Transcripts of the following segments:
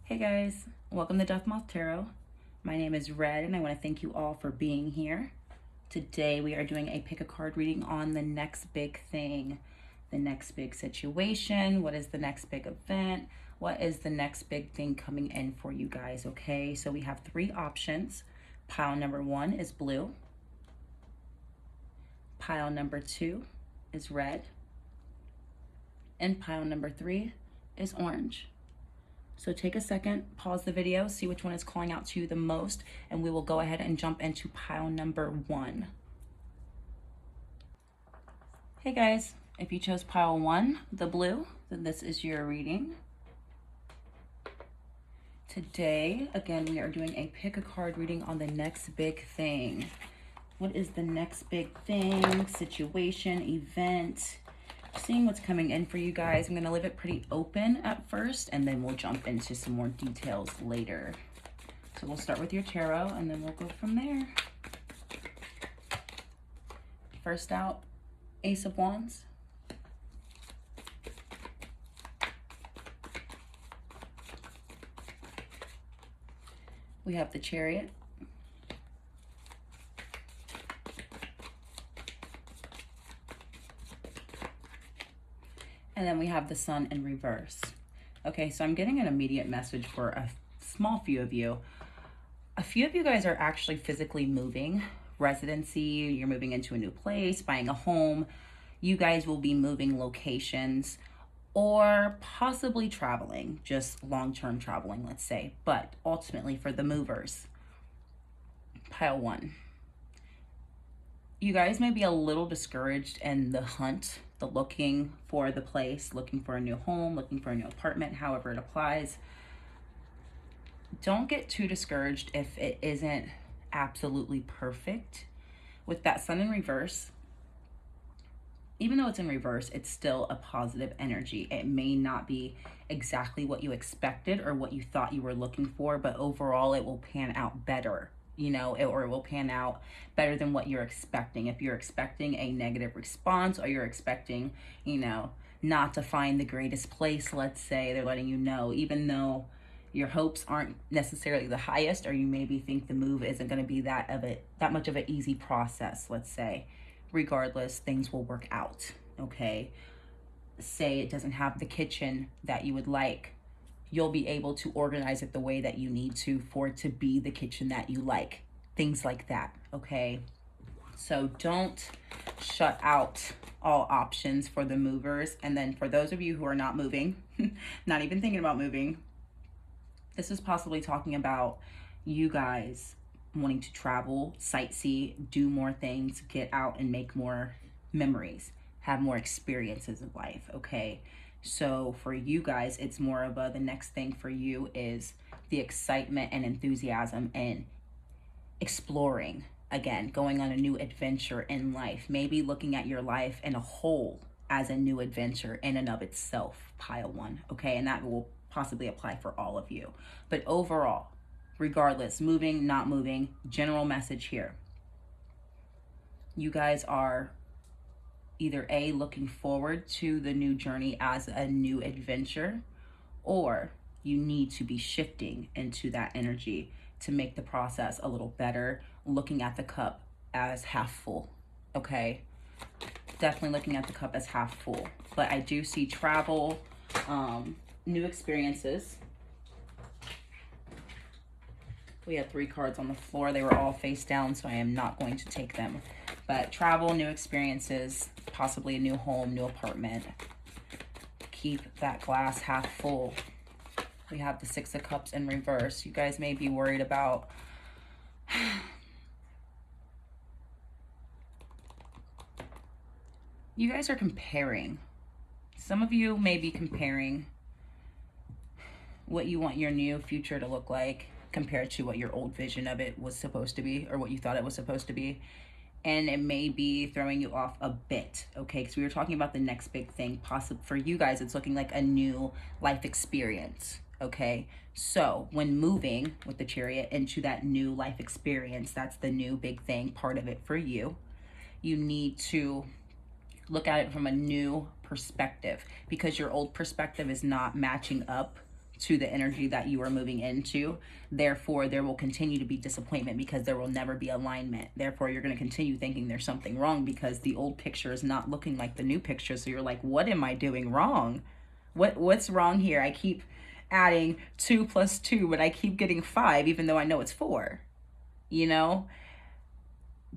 Hey guys, welcome to BookDeathMothTarot. My name is Red and I want to thank you all for being here. Today we are doing a pick a card reading on the next big thing, the next big situation. What is the next big event? What is the next big thing coming in for you guys, okay? So we have three options. Pile number 1 is blue. Pile number 2 is red. And pile number 3 is orange. So take a second, pause the video, see which one is calling out to you the most, and we will go ahead and jump into pile number 1. Hey guys, if you chose pile 1, the blue, then this is your reading. Today, again, we are doing a pick a card reading on the next big thing. What is the next big thing, situation, event? Seeing what's coming in for you guys. I'm going to leave it pretty open at first, and then we'll jump into some more details later. So we'll start with your tarot, and then we'll go from there. First out, Ace of Wands. We have the Chariot. And then we have the Sun in reverse. Okay, so I'm getting an immediate message for a small few of you. A few of you guys are actually physically moving. Residency, you're moving into a new place, buying a home. You guys will be moving locations or possibly traveling, just long-term traveling, let's say. But ultimately for the movers, pile 1. You guys may be a little discouraged in the hunt, the looking for the place, looking for a new home, looking for a new apartment, however it applies. Don't get too discouraged if it isn't absolutely perfect. With that Sun in reverse, even though it's in reverse, it's still a positive energy. It may not be exactly what you expected or what you thought you were looking for, but overall it will pan out better. Or it will pan out better than what you're expecting. If you're expecting a negative response, or you're expecting, not to find the greatest place, let's say, they're letting you know, even though your hopes aren't necessarily the highest, or you maybe think the move isn't going to be that much of an easy process, let's say, regardless, things will work out, okay? Say it doesn't have the kitchen that you would like. You'll be able to organize it the way that you need to for it to be the kitchen that you like. Things like that, okay? So don't shut out all options for the movers. And then for those of you who are not moving, not even thinking about moving, this is possibly talking about you guys wanting to travel, sightsee, do more things, get out and make more memories, have more experiences of life, okay? So for you guys, it's more of the next thing for you is the excitement and enthusiasm and exploring, again, going on a new adventure in life, maybe looking at your life in a whole as a new adventure in and of itself, pile 1, okay? And that will possibly apply for all of you. But overall, regardless, moving, not moving, general message here. You guys are either A, looking forward to the new journey as a new adventure, or you need to be shifting into that energy to make the process a little better, looking at the cup as half full, okay? Definitely looking at the cup as half full. But I do see travel, new experiences. We had 3 cards on the floor. They were all face down, so I am not going to take them. But travel, new experiences, possibly a new home, new apartment. Keep that glass half full. We have the 6 of Cups in reverse. You guys may be worried about you guys are comparing. Some of you may be comparing what you want your new future to look like compared to what your old vision of it was supposed to be, or what you thought it was supposed to be. And it may be throwing you off a bit, okay? Because we were talking about the next big thing. Possible for you guys, it's looking like a new life experience, okay? So when moving with the Chariot into that new life experience, that's the new big thing, part of it for you. You need to look at it from a new perspective, because your old perspective is not matching up to the energy that you are moving into. Therefore, there will continue to be disappointment because there will never be alignment. Therefore, you're going to continue thinking there's something wrong because the old picture is not looking like the new picture. So you're like, what am I doing wrong? What's wrong here? I keep adding 2 + 2, but I keep getting 5, even though I know it's 4. You know,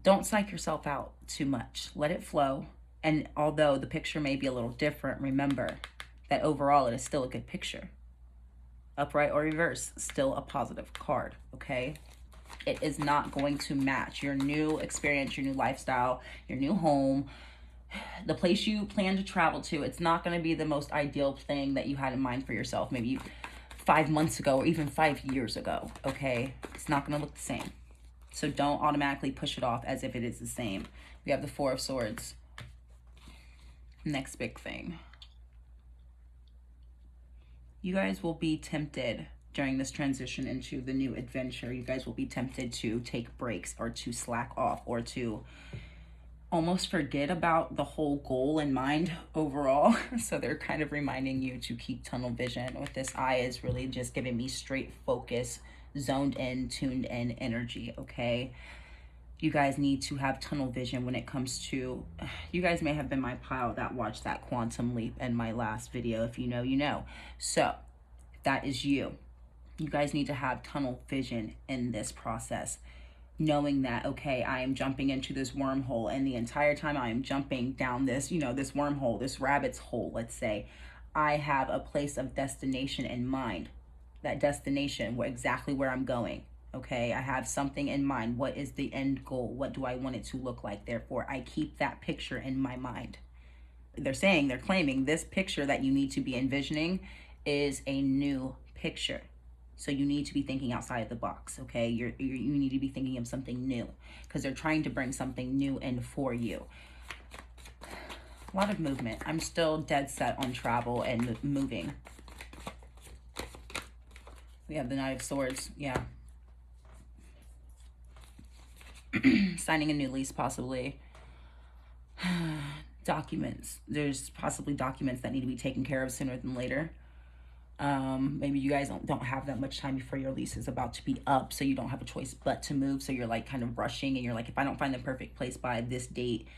don't psych yourself out too much. Let it flow. And although the picture may be a little different, remember that overall it is still a good picture. Upright or reverse, still a positive card, okay? It is not going to match your new experience, your new lifestyle, your new home, the place you plan to travel to. It's not going to be the most ideal thing that you had in mind for yourself, maybe 5 months ago or even 5 years ago, okay? It's not going to look the same. So don't automatically push it off as if it is the same. We have the 4 of Swords. Next big thing. You guys will be tempted during this transition into the new adventure. You guys will be tempted to take breaks or to slack off or to almost forget about the whole goal in mind overall. So they're kind of reminding you to keep tunnel vision. With this eye is really just giving me straight focus, zoned in, tuned in energy, okay? You guys need to have tunnel vision when it comes to, you guys may have been my pile that watched that quantum leap in my last video. If you know, you know. So if that is you. You guys need to have tunnel vision in this process, knowing that, okay, I am jumping into this wormhole, and the entire time I am jumping down this, you know, this wormhole, this rabbit's hole, let's say, I have a place of destination in mind. That destination, exactly where I'm going. Okay, I have something in mind. What is the end goal? What do I want it to look like? Therefore, I keep that picture in my mind. They're claiming this picture that you need to be envisioning is a new picture. So you need to be thinking outside the box, okay? You need to be thinking of something new because they're trying to bring something new in for you. A lot of movement. I'm still dead set on travel and moving. We have the Knight of Swords, yeah. Signing a new lease, possibly. Documents. There's possibly documents that need to be taken care of sooner than later. Maybe you guys don't have that much time before your lease is about to be up, so you don't have a choice but to move. So you're like kind of rushing, and you're like, if I don't find the perfect place by this date,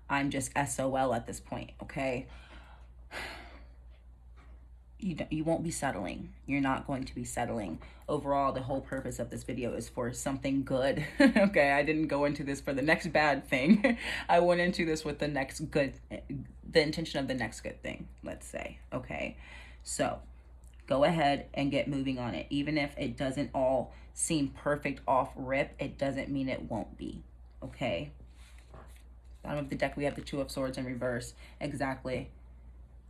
I'm just SOL at this point, okay? You won't be settling. You're not going to be settling. Overall, the whole purpose of this video is for something good. Okay, I didn't go into this for the next bad thing. I went into this with the next good, the intention of the next good thing, let's say. Okay, so go ahead and get moving on it. Even if it doesn't all seem perfect off rip, it doesn't mean it won't be. Okay, bottom of the deck, we have the 2 of Swords in reverse. Exactly.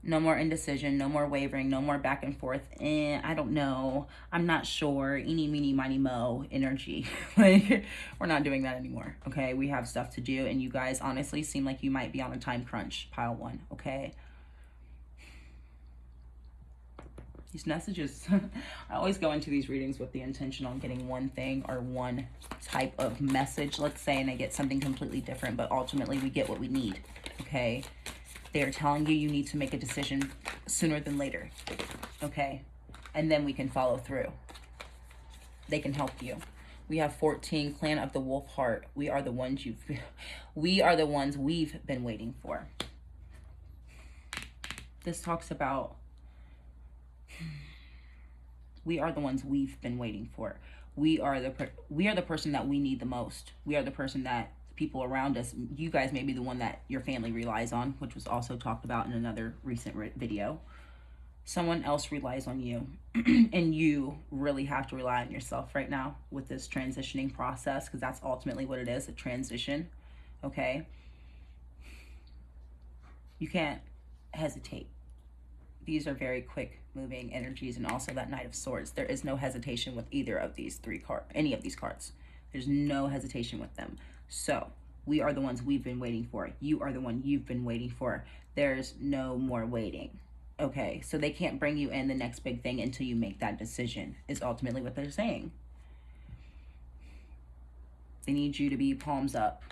No more indecision, no more wavering, no more back and forth. I don't know. I'm not sure. Eeny, meeny, miny, mo energy. Like, we're not doing that anymore. Okay, we have stuff to do, and you guys honestly seem like you might be on a time crunch. Pile 1. Okay. These messages, I always go into these readings with the intention on getting one thing or one type of message, let's say, and I get something completely different, but ultimately we get what we need. Okay. They're telling you you need to make a decision sooner than later, okay? And then we can follow through. They can help you. We have 14, Clan of the Wolf Heart. We are the ones we've been waiting for. This talks about we are the ones we've been waiting for. We are the person that we need the most. We are the person that people around us, you guys may be the one that your family relies on, which was also talked about in another recent video. Someone else relies on you, and you really have to rely on yourself right now with this transitioning process, because that's ultimately what it is, a transition, okay? You can't hesitate. These are very quick moving energies, and also that Knight of Swords. There is no hesitation with either of these any of these cards. There's no hesitation with them. So we are the ones we've been waiting for. You are the one you've been waiting for. There's no more waiting. Okay, so they can't bring you in the next big thing until you make that decision, is ultimately what they're saying. They need you to be palms up.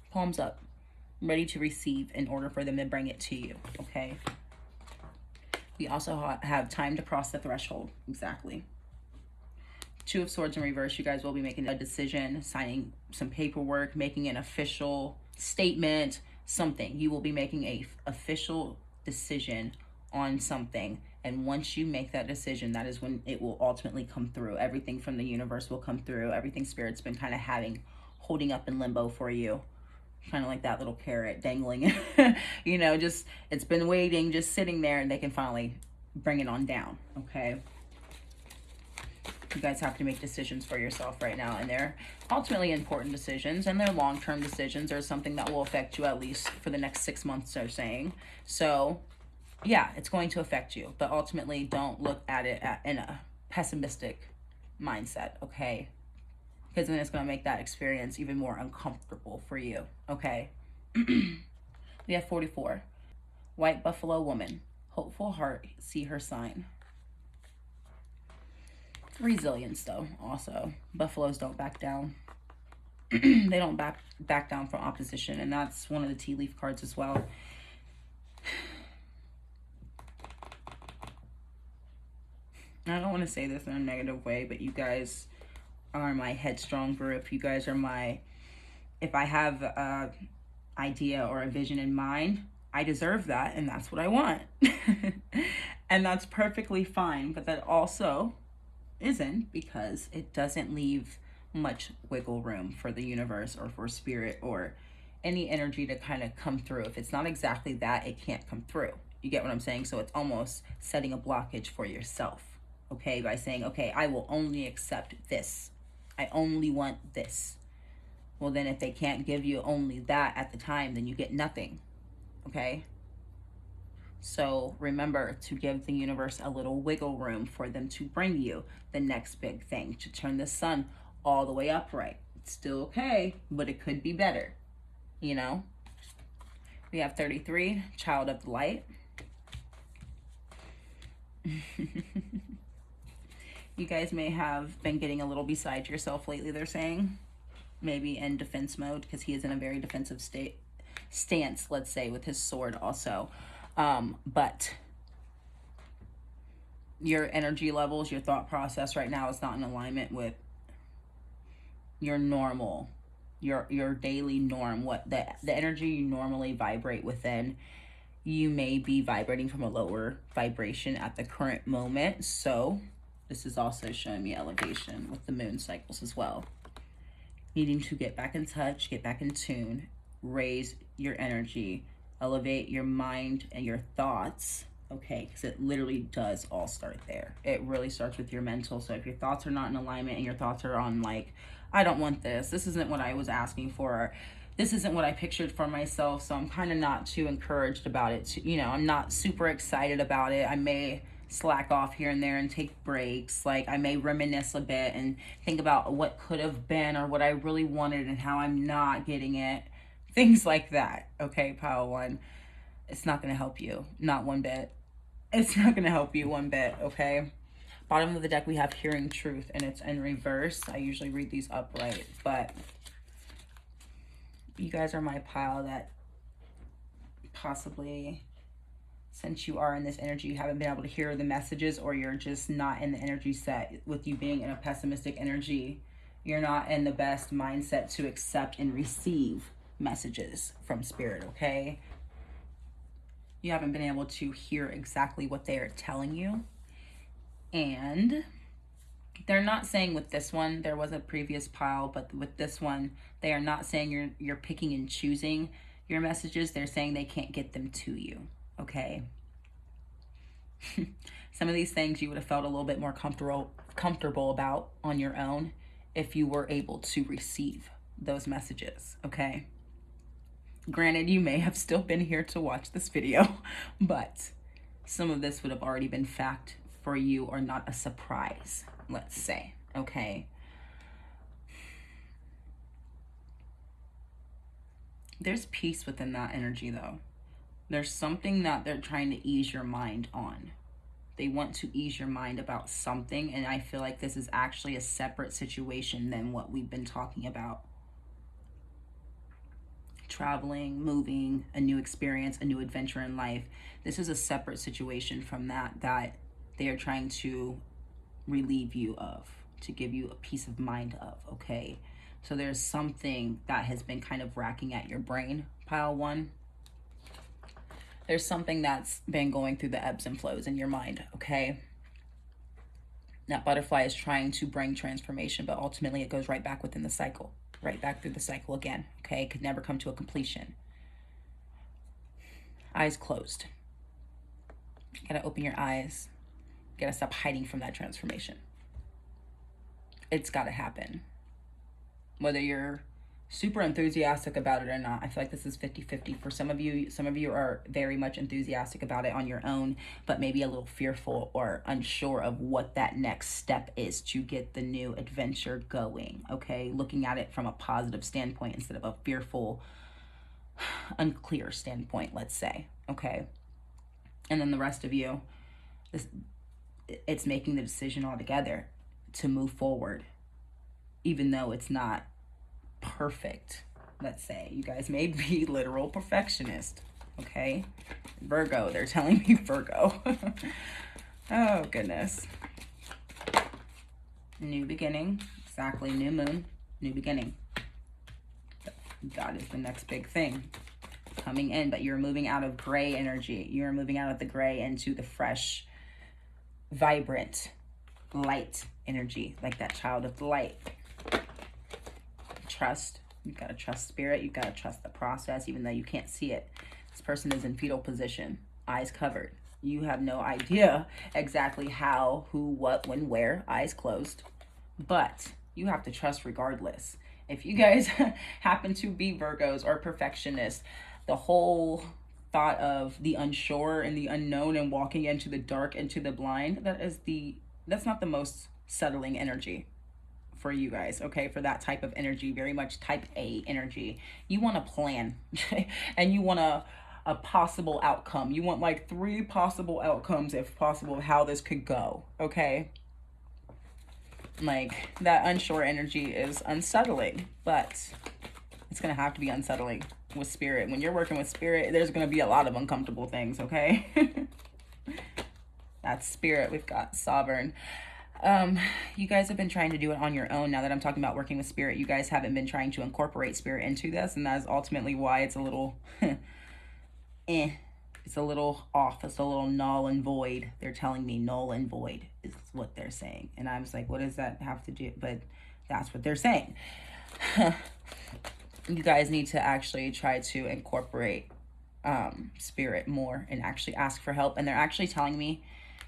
Palms up. Ready to receive in order for them to bring it to you, okay? We also have time to cross the threshold. Exactly. Two of Swords in reverse. You guys will be making a decision, signing some paperwork, making an official statement, something. You will be making a official decision on something. And once you make that decision, that is when it will ultimately come through. Everything from the universe will come through. Everything Spirit's been kind of holding up in limbo for you. Kind of like that little carrot dangling, you know, just, it's been waiting, just sitting there, and they can finally bring it on down, okay? You guys have to make decisions for yourself right now, and they're ultimately important decisions, and they're long-term decisions, or something that will affect you at least for the next 6 months, they're saying. So yeah, it's going to affect you, but ultimately don't look at it in a pessimistic mindset, okay? Because then it's going to make that experience even more uncomfortable for you, okay? We have 44. White buffalo woman. Hopeful heart, see her sign. Resilience, though, also. Buffaloes don't back down. They don't back down from opposition, and that's one of the tea leaf cards as well. I don't want to say this in a negative way, but you guys are my headstrong group. You guys are my, if I have a idea or a vision in mind, I deserve that, and that's what I want. And that's perfectly fine, but that also isn't, because it doesn't leave much wiggle room for the universe or for spirit or any energy to kind of come through. If it's not exactly that, it can't come through. You get what I'm saying? So it's almost setting a blockage for yourself, okay, by saying, okay, I will only accept this. I only want this. Well, then if they can't give you only that at the time, then you get nothing, okay? So remember to give the universe a little wiggle room for them to bring you the next big thing, to turn the sun all the way upright. It's still okay, but it could be better, you know? We have 33, child of the light. You guys may have been getting a little beside yourself lately, they're saying. Maybe in defense mode, because he is in a very defensive stance, let's say, with his sword also. But your energy levels, your thought process right now is not in alignment with your normal, your daily norm, what the energy you normally vibrate within. You may be vibrating from a lower vibration at the current moment. So this is also showing me elevation with the moon cycles as well. Needing to get back in touch, get back in tune, raise your energy, elevate your mind and your thoughts, okay? Because it literally does all start there. It really starts with your mental. So if your thoughts are not in alignment and your thoughts are on like, I don't want this, this isn't what I was asking for, this isn't what I pictured for myself, so I'm kind of not too encouraged about it. You know, I'm not super excited about it. I may slack off here and there and take breaks. Like I may reminisce a bit and think about what could have been or what I really wanted and how I'm not getting it. Things like that, okay, pile one. It's not going to help you, not one bit. It's not going to help you one bit, okay? Bottom of the deck, we have hearing truth, and it's in reverse. I usually read these upright, but you guys are my pile that possibly, since you are in this energy, you haven't been able to hear the messages, or you're just not in the energy set. With you being in a pessimistic energy, you're not in the best mindset to accept and receive messages from spirit, okay? You haven't been able to hear exactly what they are telling you. And they're not saying with this one, there was a previous pile, but with this one, they are not saying you're picking and choosing your messages. They're saying they can't get them to you, okay? Some of these things you would have felt a little bit more comfortable about on your own if you were able to receive those messages, okay? Granted, you may have still been here to watch this video, but some of this would have already been fact for you, or not a surprise, let's say, okay? There's peace within that energy, though. There's something that they're trying to ease your mind on. They want to ease your mind about something, and I feel like this is actually a separate situation than what we've been talking about. traveling, moving, a new experience, a new adventure in life. This is a separate situation from that they are trying to relieve you of, to give you a peace of mind of, okay? So there's something that has been kind of racking at your brain, pile one. There's something that's been going through the ebbs and flows in your mind, okay? That butterfly is trying to bring transformation, but ultimately it goes right back within the cycle, right back through the cycle again, okay? It could never come to a completion. Eyes closed. You gotta open your eyes. You gotta stop hiding from that transformation. It's gotta happen. Whether you're super enthusiastic about it or not, I feel like this is 50-50. For some of you are very much enthusiastic about it on your own, but maybe a little fearful or unsure of what that next step is to get the new adventure going, okay? Looking at it from a positive standpoint instead of a fearful, unclear standpoint, let's say, okay? And then the rest of you, it's making the decision altogether to move forward, even though it's not perfect. Let's say you guys may be literal perfectionist, okay? Virgo, they're telling me Virgo. Oh goodness. New beginning, exactly. New moon, new beginning. God is the next big thing coming in, but you're moving out of gray energy. You're moving out of the gray into the fresh, vibrant, light energy, like that child of the light. Trust. You've got to trust spirit. You've got to trust the process, even though you can't see it. This person is in fetal position, eyes covered. You have no idea exactly how, who, what, when, where, eyes closed. But you have to trust regardless. If you guys happen to be Virgos or perfectionists, the whole thought of the unsure and the unknown and walking into the dark, into the blind, that's not the most settling energy for you guys, okay? For that type of energy, very much type A energy. You want a plan and you want a possible outcome. You want like 3 possible outcomes, if possible, of how this could go, okay? Like, that unsure energy is unsettling, but it's gonna have to be unsettling with spirit. When you're working with spirit, there's gonna be a lot of uncomfortable things, okay? That's spirit. We've got sovereign. You guys have been trying to do it on your own. Now that I'm talking about working with spirit, you guys haven't been trying to incorporate spirit into this, and that is ultimately why it's a little it's a little off. It's a little null and void. They're telling me null and void is what they're saying, and I was like, what does that have to do? But that's what they're saying. You guys need to actually try to incorporate spirit more and actually ask for help. And they're actually telling me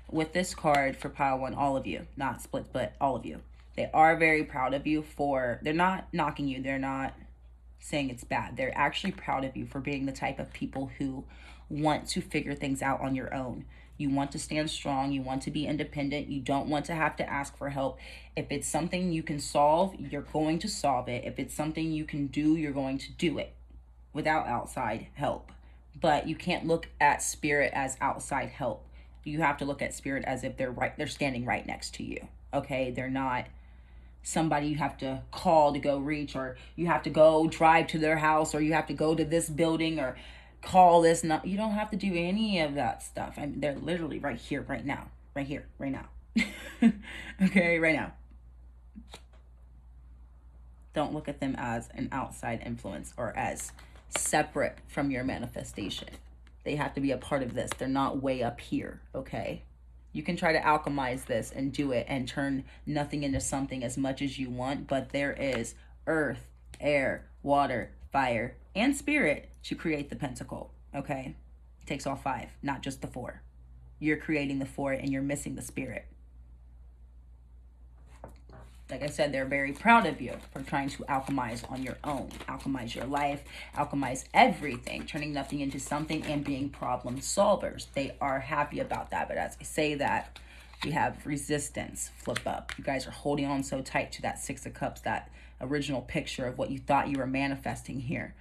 with this card for pile one, all of you, not split, but all of you, they are very proud of you they're not knocking you. They're not saying it's bad. They're actually proud of you for being the type of people who want to figure things out on your own. You want to stand strong. You want to be independent. You don't want to have to ask for help. If it's something you can solve, you're going to solve it. If it's something you can do, you're going to do it without outside help. But you can't look at spirit as outside help. You have to look at spirit as if they're standing right next to you. Okay? They're not somebody you have to call to go reach, or you have to go drive to their house, or you have to go to this building, or call this. You don't have to do any of that stuff. I mean, they're literally right here, right now. Right here, right now. Okay, right now. Don't look at them as an outside influence or as separate from your manifestation. They have to be a part of this. They're not way up here, okay? You can try to alchemize this and do it and turn nothing into something as much as you want, but there is earth, air, water, fire, and spirit to create the pentacle, okay? It takes all 5, not just the 4. You're creating the 4 and you're missing the spirit. Like I said, they're very proud of you for trying to alchemize on your own. Alchemize your life, alchemize everything, turning nothing into something and being problem solvers. They are happy about that. But as I say that, we have resistance flip up. You guys are holding on so tight to that 6 of Cups, that original picture of what you thought you were manifesting here,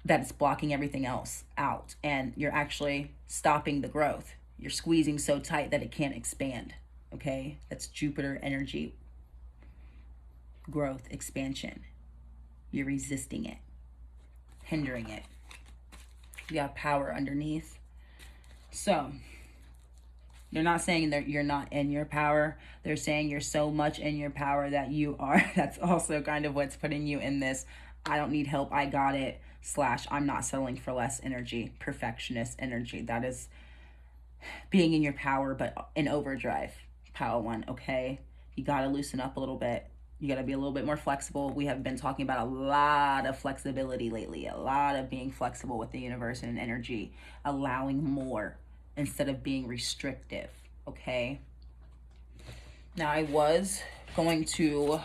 that it's blocking everything else out. And you're actually stopping the growth. You're squeezing so tight that it can't expand. Okay? That's Jupiter energy. Growth, expansion. You're resisting it. hindering it. You have power underneath. So they're not saying that you're not in your power. They're saying you're so much in your power that you are. That's also kind of what's putting you in this I don't need help, I got it, / I'm not settling for less energy, perfectionist energy. That is being in your power, but in overdrive. Power one, okay? You got to loosen up a little bit. You got to be a little bit more flexible. We have been talking about a lot of flexibility lately, a lot of being flexible with the universe and energy, allowing more instead of being restrictive, okay? Now I was going to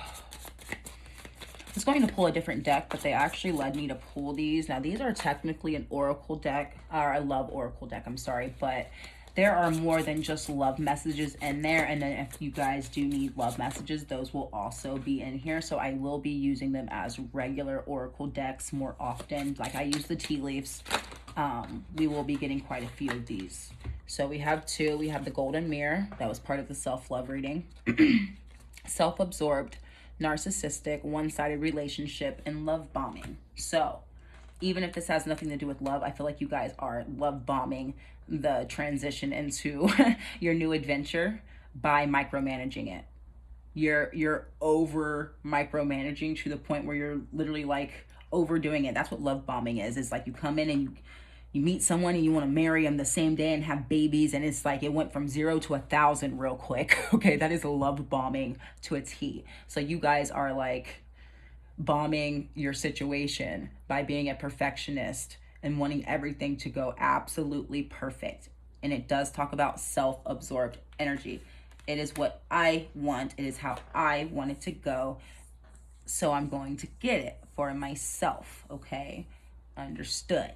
pull a different deck, but they actually led me to pull these. Now these are technically an oracle deck, or I love oracle deck, I'm sorry, but there are more than just love messages in there. And then if you guys do need love messages, those will also be in here. So I will be using them as regular oracle decks more often. Like I use the tea leaves. We will be getting quite a few of these. So we have two. We have the golden mirror. That was part of the self-love reading. Self-absorbed, narcissistic, one-sided relationship, and love bombing. So even if this has nothing to do with love, I feel like you guys are love bombing the transition into your new adventure by micromanaging it. You're over micromanaging to the point where you're literally like overdoing it. That's what love bombing is. It's like you come in and you meet someone and you want to marry them the same day and have babies, and it's like it went from 0 to 1,000 real quick. Okay, that is love bombing to a T. So you guys are like bombing your situation by being a perfectionist and wanting everything to go absolutely perfect. And it does talk about self-absorbed energy. It is what I want. It is how I want it to go. So I'm going to get it for myself, okay? Understood.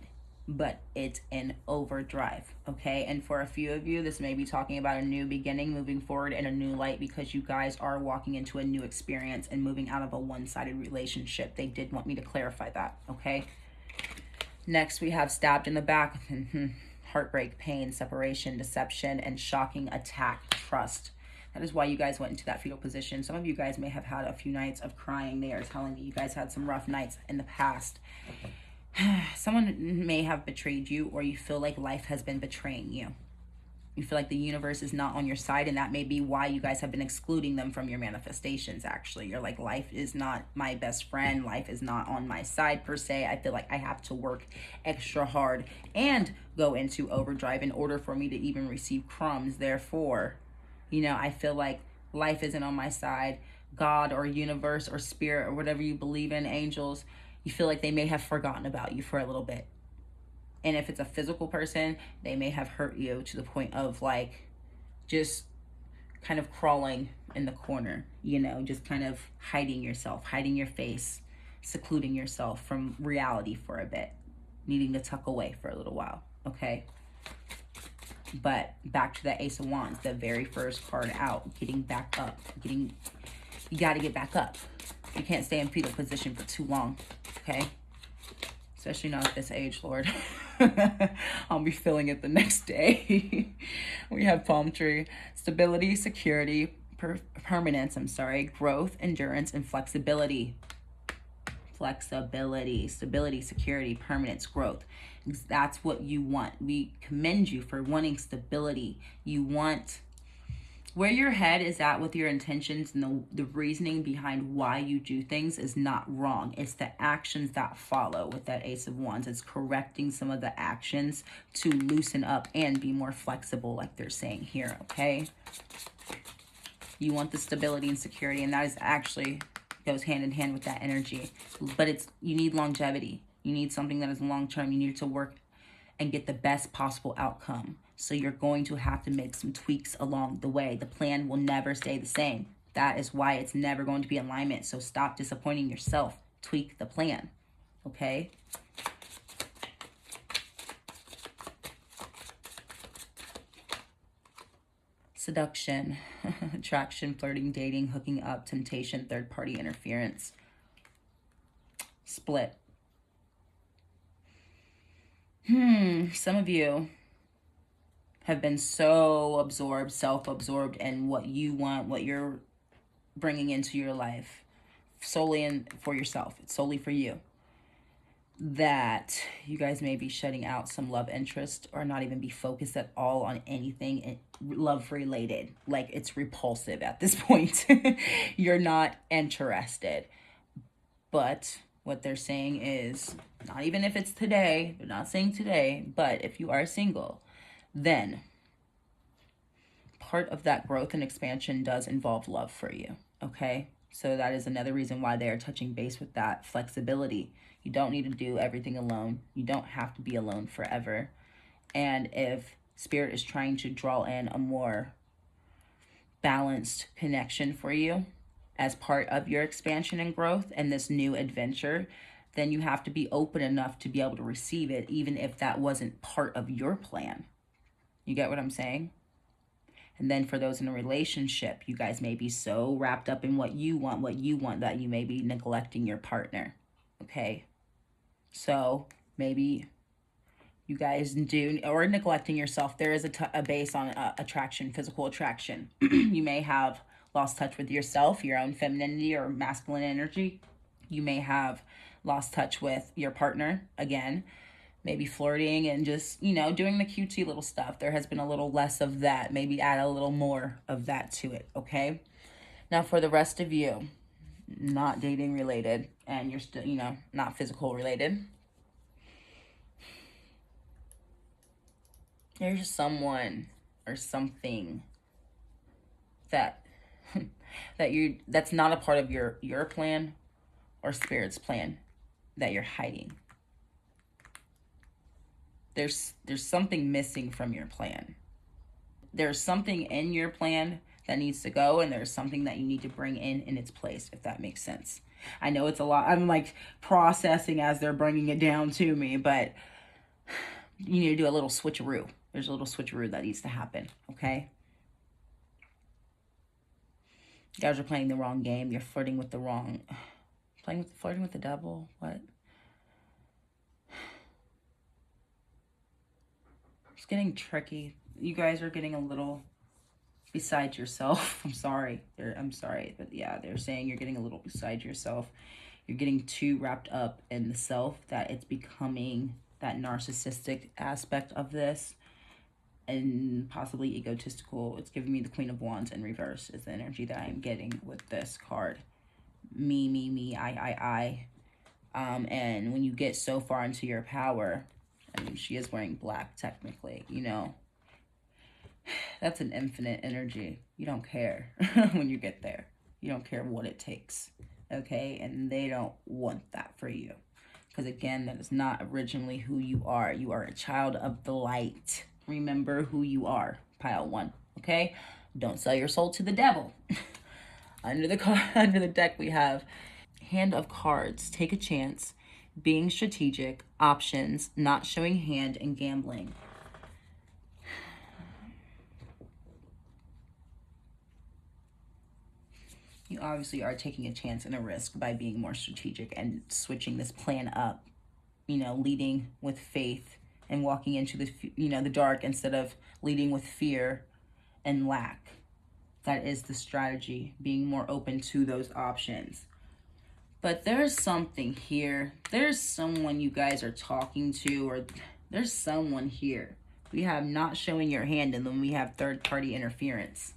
But it's in overdrive, okay? And for a few of you, this may be talking about a new beginning, moving forward in a new light, because you guys are walking into a new experience and moving out of a one-sided relationship. They did want me to clarify that, okay? Next, we have stabbed in the back, heartbreak, pain, separation, deception, and shocking attack, trust. That is why you guys went into that fetal position. Some of you guys may have had a few nights of crying. They are telling me you guys had some rough nights in the past. Someone may have betrayed you, or you feel like life has been betraying you. You feel like the universe is not on your side, and that may be why you guys have been excluding them from your manifestations, actually. You're like, life is not my best friend. Life is not on my side, per se. I feel like I have to work extra hard and go into overdrive in order for me to even receive crumbs. Therefore, you know, I feel like life isn't on my side. God or universe or spirit or whatever you believe in, angels, you feel like they may have forgotten about you for a little bit. And if it's a physical person, they may have hurt you to the point of like just kind of crawling in the corner, you know, just kind of hiding yourself, hiding your face, secluding yourself from reality for a bit, needing to tuck away for a little while, okay? But back to the Ace of Wands, the very first card out, getting back up, you got to get back up. You can't stay in fetal position for too long, okay? Especially not at this age, Lord. I'll be feeling it the next day. We have palm tree, stability, security, permanence, growth, endurance, and flexibility. Flexibility, stability, security, permanence, growth. That's what you want. We commend you for wanting stability. You want where your head is at with your intentions, and the reasoning behind why you do things is not wrong. It's the actions that follow with that Ace of Wands. It's correcting some of the actions to loosen up and be more flexible, like they're saying here, okay? You want the stability and security, and that is actually goes hand in hand with that energy. But you need longevity. You need something that is long-term. You need to work and get the best possible outcome. So you're going to have to make some tweaks along the way. The plan will never stay the same. That is why it's never going to be in alignment. So stop disappointing yourself. Tweak the plan, okay? Seduction, attraction, flirting, dating, hooking up, temptation, third-party interference. Split. Some of you have been so absorbed, self-absorbed in what you want, what you're bringing into your life, solely for yourself. It's solely for you. that you guys may be shutting out some love interest or not even be focused at all on anything love related. Like, it's repulsive at this point. You're not interested. But what they're saying is, not even if it's today, they're not saying today, but if you are single, then part of that growth and expansion does involve love for you, okay? So that is another reason why they are touching base with that flexibility. You don't need to do everything alone. You don't have to be alone forever. And if Spirit is trying to draw in a more balanced connection for you as part of your expansion and growth and this new adventure, then you have to be open enough to be able to receive it, even if that wasn't part of your plan. You get what I'm saying? And then for those in a relationship, you guys may be so wrapped up in what you want, that you may be neglecting your partner, okay? So maybe you guys do, or neglecting yourself. There is a base on attraction, physical attraction. You may have lost touch with yourself, your own femininity or masculine energy. You may have lost touch with your partner, again, maybe flirting and just, doing the cutesy little stuff. There has been a little less of that. Maybe add a little more of that to it, okay? Now, for the rest of you, not dating related, and you're still, not physical related, there's someone or something that that's not a part of your plan or Spirit's plan that you're hiding. There's something missing from your plan. There's something in your plan that needs to go, and there's something that you need to bring in its place, if that makes sense. I know it's a lot. I'm like processing as they're bringing it down to me, but you need to do a little switcheroo. There's a little switcheroo that needs to happen, okay? You guys are playing the wrong game. You're flirting with the wrong... Flirting with the devil? What? It's getting tricky. You guys are getting a little beside yourself. I'm sorry, but yeah, they're saying you're getting a little beside yourself. You're getting too wrapped up in the self that it's becoming that narcissistic aspect of this, and possibly egotistical. It's giving me the Queen of Wands in reverse is the energy that I'm getting with this card. Me, I. And when you get so far into your power, I mean, she is wearing black technically, that's an infinite energy. You don't care when you get there. You don't care what it takes, okay? And they don't want that for you. Because again, that is not originally who you are. You are a child of the light. Remember who you are, pile 1, okay? Don't sell your soul to the devil. Under the deck, we have Hand of Cards, Take a Chance, Being Strategic, Options, Not Showing Hand, and Gambling. You obviously are taking a chance and a risk by being more strategic and switching this plan up, leading with faith and walking into the dark instead of leading with fear and lack. That is the strategy, being more open to those options. But there's something here. There's someone you guys are talking to, or there's someone here. We have not showing your hand, and then we have third-party interference.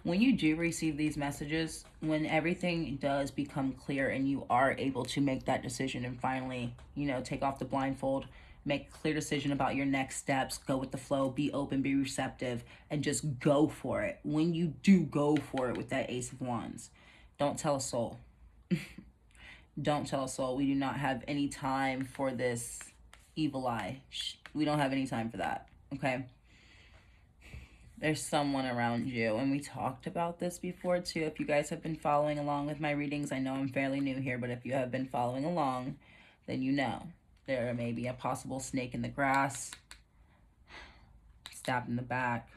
When you do receive these messages, when everything does become clear and you are able to make that decision and finally, take off the blindfold, make a clear decision about your next steps, go with the flow, be open, be receptive, and just go for it. When you do go for it with that Ace of Wands, don't tell a soul. Don't tell a soul. We do not have any time for this evil eye. We don't have any time for that, okay? There's someone around you, and we talked about this before too. If you guys have been following along with my readings, I know I'm fairly new here, but if you have been following along, then you know. There may be a possible snake in the grass, stabbed in the back.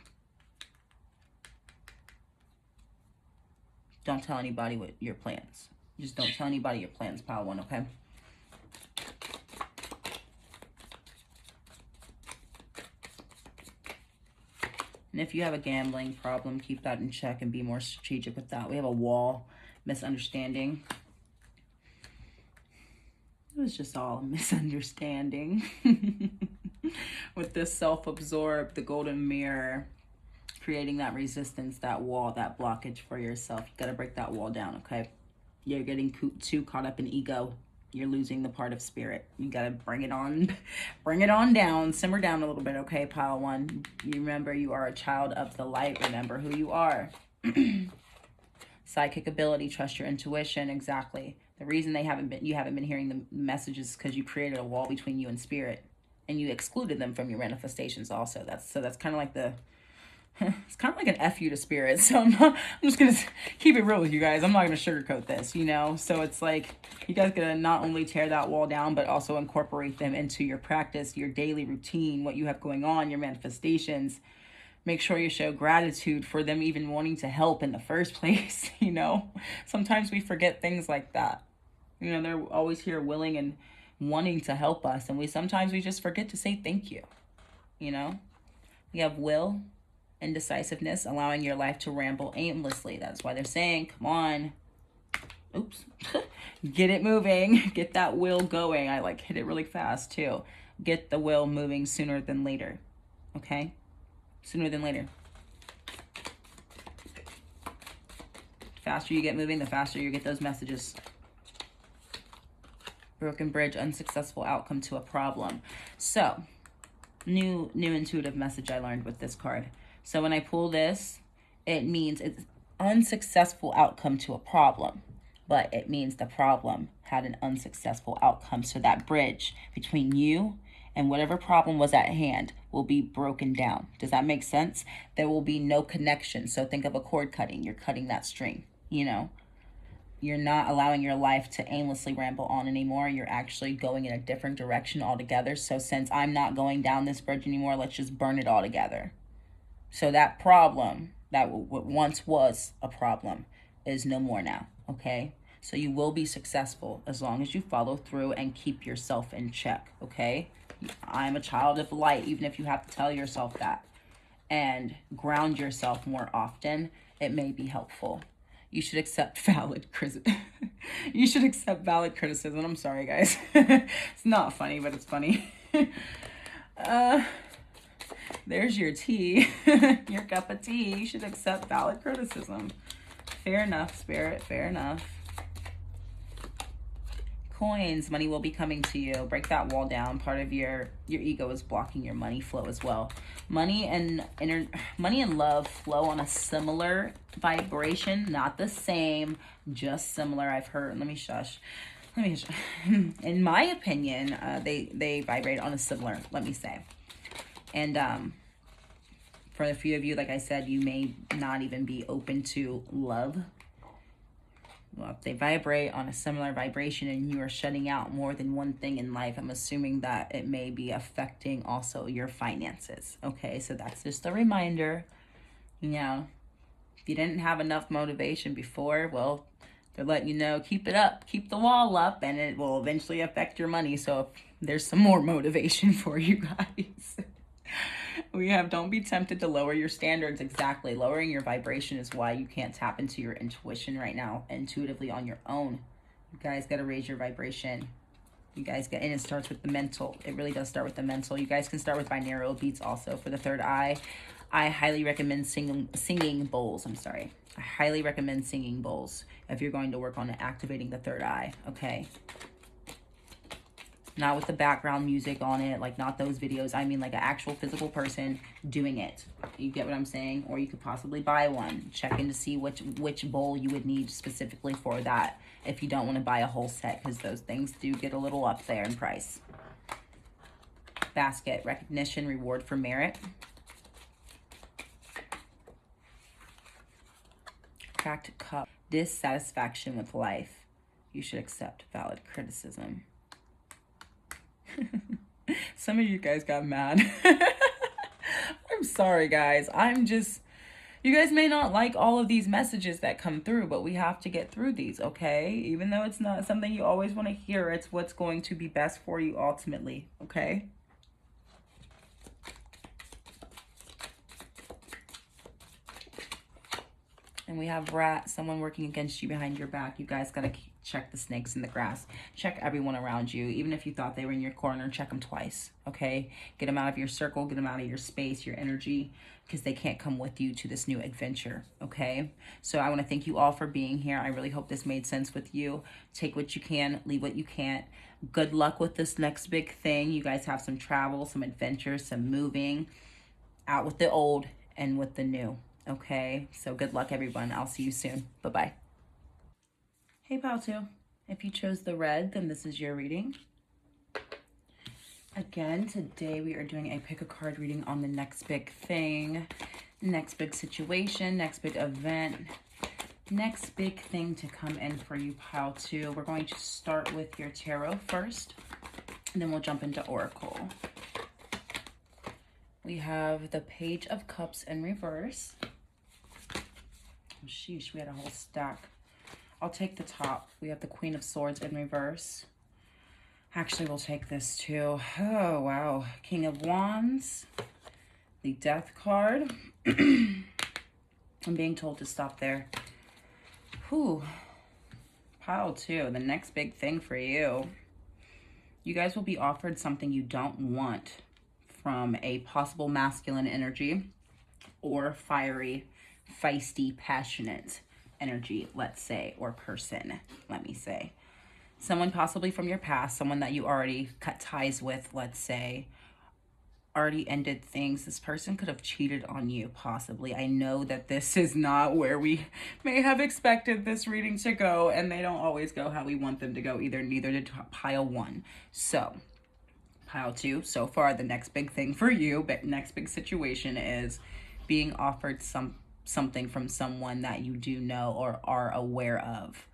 Don't tell anybody what your plans. Just don't tell anybody your plans, pile 1, okay? And if you have a gambling problem, keep that in check and be more strategic with that. We have a wall, misunderstanding. It was just all a misunderstanding. With this self-absorbed, the golden mirror, creating that resistance, that wall, that blockage for yourself. You got to break that wall down, okay? You're getting too caught up in ego. You're losing the part of spirit. You got to bring it on down, simmer down a little bit, okay, pile one. You remember you are a child of the light. Remember who you are. Psychic ability, trust your intuition. Exactly. The reason you haven't been hearing the messages is because you created a wall between you and spirit, and you excluded them from your manifestations also. That's kind of like it's kind of like an F you to spirit. So I'm just going to keep it real with you guys. I'm not going to sugarcoat this, you know? So it's like, you guys got to not only tear that wall down, but also incorporate them into your practice, your daily routine, what you have going on, your manifestations. Make sure you show gratitude for them even wanting to help in the first place, you know? Sometimes we forget things like that. You know, they're always here willing and wanting to help us. And sometimes we just forget to say thank you, you know? We have will, indecisiveness, allowing your life to ramble aimlessly. That's why they're saying, come on, oops, get it moving, get that will going. I hit it really fast too. Get the will moving sooner than later, okay? Sooner than later. The faster you get moving, the faster you get those messages. Broken bridge, unsuccessful outcome to a problem. So, new intuitive message I learned with this card. So when I pull this, it means it's unsuccessful outcome to a problem, but it means the problem had an unsuccessful outcome. So that bridge between you and whatever problem was at hand will be broken down. Does that make sense? There will be no connection. So think of a cord cutting. You're cutting that string, you know? You're not allowing your life to aimlessly ramble on anymore. You're actually going in a different direction altogether. So since I'm not going down this bridge anymore, let's just burn it all together. So that problem that once was a problem is no more now, okay? So you will be successful as long as you follow through and keep yourself in check, okay? I'm a child of light, even if you have to tell yourself that. And ground yourself more often, it may be helpful. You should accept valid criticism. You should accept valid criticism. I'm sorry, guys. It's not funny, but it's funny. There's your tea, your cup of tea. You should accept valid criticism. Fair enough, spirit, fair enough. Coins, money will be coming to you. Break that wall down. Part of your ego is blocking your money flow as well. Money and love flow on a similar vibration, not the same, just similar. I've heard, let me shush. In my opinion, they vibrate on a similar, let me say. And for a few of you, like I said, you may not even be open to love. Well, if they vibrate on a similar vibration and you are shutting out more than one thing in life, I'm assuming that it may be affecting also your finances. Okay, so that's just a reminder. You know, if you didn't have enough motivation before, well, they're letting you know, keep it up, keep the wall up, and it will eventually affect your money. So if there's some more motivation for you guys. We have, don't be tempted to lower your standards. Exactly. Lowering your vibration is why you can't tap into your intuition right now intuitively on your own. You guys got to raise your vibration. You guys get, and it starts with the mental. It really does start with the mental. You guys can start with binaural beats also for the third eye. I highly recommend singing bowls. I highly recommend singing bowls if you're going to work on activating the third eye. Okay. Not with the background music on it, like not those videos. I mean like an actual physical person doing it. You get what I'm saying? Or you could possibly buy one. Check in to see which bowl you would need specifically for that if you don't want to buy a whole set, because those things do get a little up there in price. Basket, recognition, reward for merit. Cracked cup, dissatisfaction with life. You should accept valid criticism. Some of you guys got mad. I'm sorry, guys. You guys may not like all of these messages that come through, but we have to get through these, okay? Even though it's not something you always want to hear, it's what's going to be best for you ultimately, okay? And we have rat, someone working against you behind your back. You guys got to Check the snakes in the grass. Check everyone around you. Even if you thought they were in your corner, check them twice, okay? Get them out of your circle, get them out of your space, your energy, because they can't come with you to this new adventure, okay? So I want to thank you all for being here. I really hope this made sense with you. Take what you can, leave what you can't. Good luck with this next big thing. You guys have some travel, some adventures, some moving, out with the old and with the new, okay? So good luck, everyone. I'll see you soon. Bye-bye. Hey, Pal 2. If you chose the red, then this is your reading. Again, today we are doing a pick a card reading on the next big thing, next big situation, next big event, next big thing to come in for you, Pile 2. We're going to start with your tarot first, and then we'll jump into Oracle. We have the Page of Cups in reverse. Oh, sheesh, we had a whole stack. I'll take the top. We have the Queen of Swords in reverse. Actually, we'll take this too. Oh, wow. King of Wands. The Death card. I'm being told to stop there. Whew. Pile 2. The next big thing for you. You guys will be offered something you don't want from a possible masculine energy or fiery, feisty, passionate energy, let's say, or person, let me say. Someone possibly from your past, someone that you already cut ties with, let's say, already ended things. This person could have cheated on you, possibly. I know that this is not where we may have expected this reading to go, and they don't always go how we want them to go either. Neither did Pile 1. So, Pile 2, so far, the next big thing for you, but next big situation is being offered something from someone that you do know or are aware of.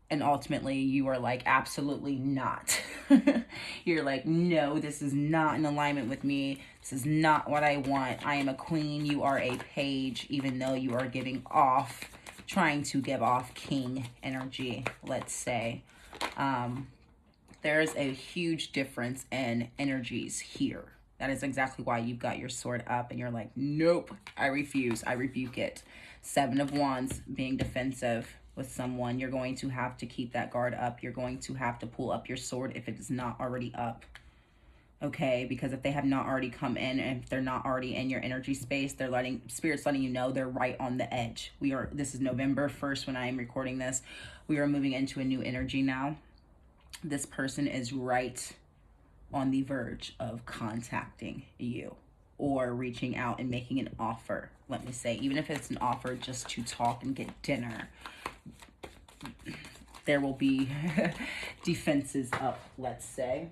And ultimately, you are like, absolutely not. You're like, no, this is not in alignment with me. This is not what I want. I am a queen. You are a page, even though you are trying to give off king energy, let's say. There's a huge difference in energies here. That is exactly why you've got your sword up and you're like, nope, I refuse. I rebuke it. 7 of Wands, being defensive with someone. You're going to have to keep that guard up. You're going to have to pull up your sword if it is not already up. Okay, because if they have not already come in and if they're not already in your energy space, Spirit's letting you know they're right on the edge. This is November 1st when I am recording this. We are moving into a new energy now. This person is right on the verge of contacting you or reaching out and making an offer, let me say, even if it's an offer just to talk and get dinner. There will be defenses up, let's say.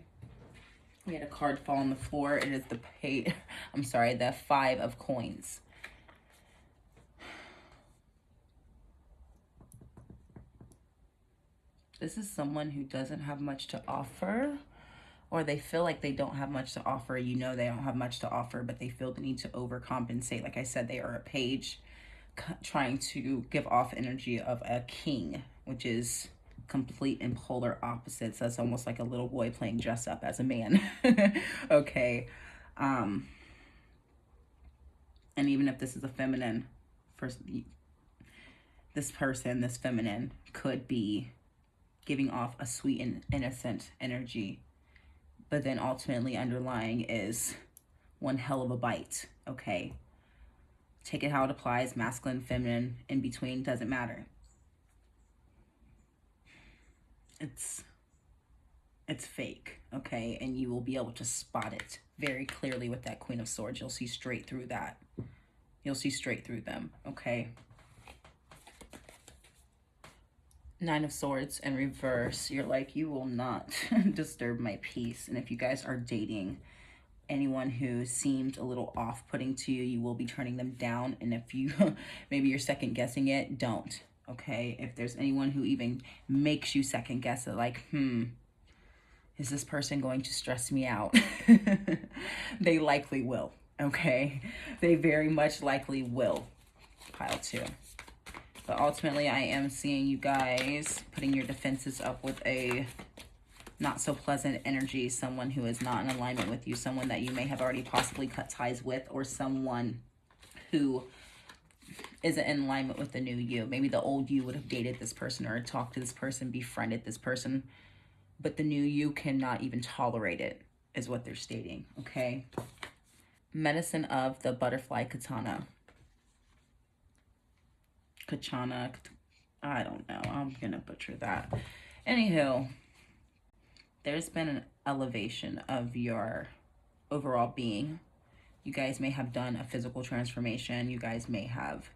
We had a card fall on the floor. It is the 5 of coins. This is someone who doesn't have much to offer, or they feel like they don't have much to offer. You know they don't have much to offer, but they feel the need to overcompensate. Like I said, they are a page trying to give off energy of a king, which is complete and polar opposites. That's almost like a little boy playing dress up as a man. Okay. And even if this is a feminine, this feminine could be giving off a sweet and innocent energy, but then ultimately underlying is one hell of a bite, okay? Take it how it applies, masculine, feminine, in between, doesn't matter. It's fake, okay? And you will be able to spot it very clearly with that Queen of Swords. You'll see straight through that. You'll see straight through them, okay? 9 of Swords in reverse. You're like, you will not disturb my peace. And if you guys are dating anyone who seemed a little off-putting to you, you will be turning them down. And if you, maybe you're second guessing it, don't, okay? If there's anyone who even makes you second guess it, like, is this person going to stress me out? They likely will, okay? They very much likely will. Pile 2. But ultimately, I am seeing you guys putting your defenses up with a not so pleasant energy, someone who is not in alignment with you, someone that you may have already possibly cut ties with, or someone who isn't in alignment with the new you. Maybe the old you would have dated this person or talked to this person, befriended this person, but the new you cannot even tolerate it, is what they're stating, okay? Medicine of the butterfly katana. Kachana, I don't know. I'm going to butcher that. Anywho, there's been an elevation of your overall being. You guys may have done a physical transformation. You guys may have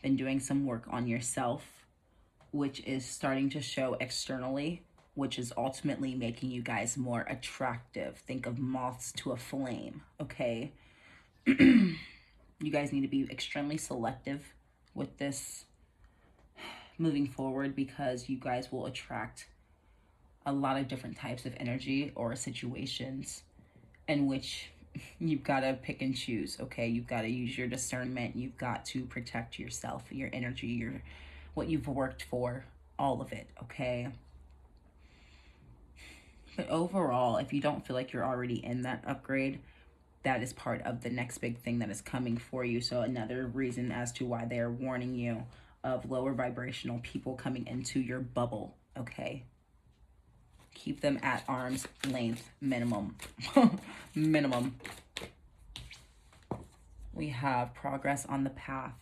been doing some work on yourself, which is starting to show externally, which is ultimately making you guys more attractive. Think of moths to a flame, okay? You guys need to be extremely selective with this moving forward, because you guys will attract a lot of different types of energy or situations in which you've got to pick and choose, okay? You've got to use your discernment. You've got to protect yourself, your energy, your what you've worked for, all of it, okay? But overall, if you don't feel like you're already in that upgrade, that is part of the next big thing that is coming for you. So another reason as to why they're warning you of lower vibrational people coming into your bubble, okay? Keep them at arm's length minimum. Minimum. We have progress on the path.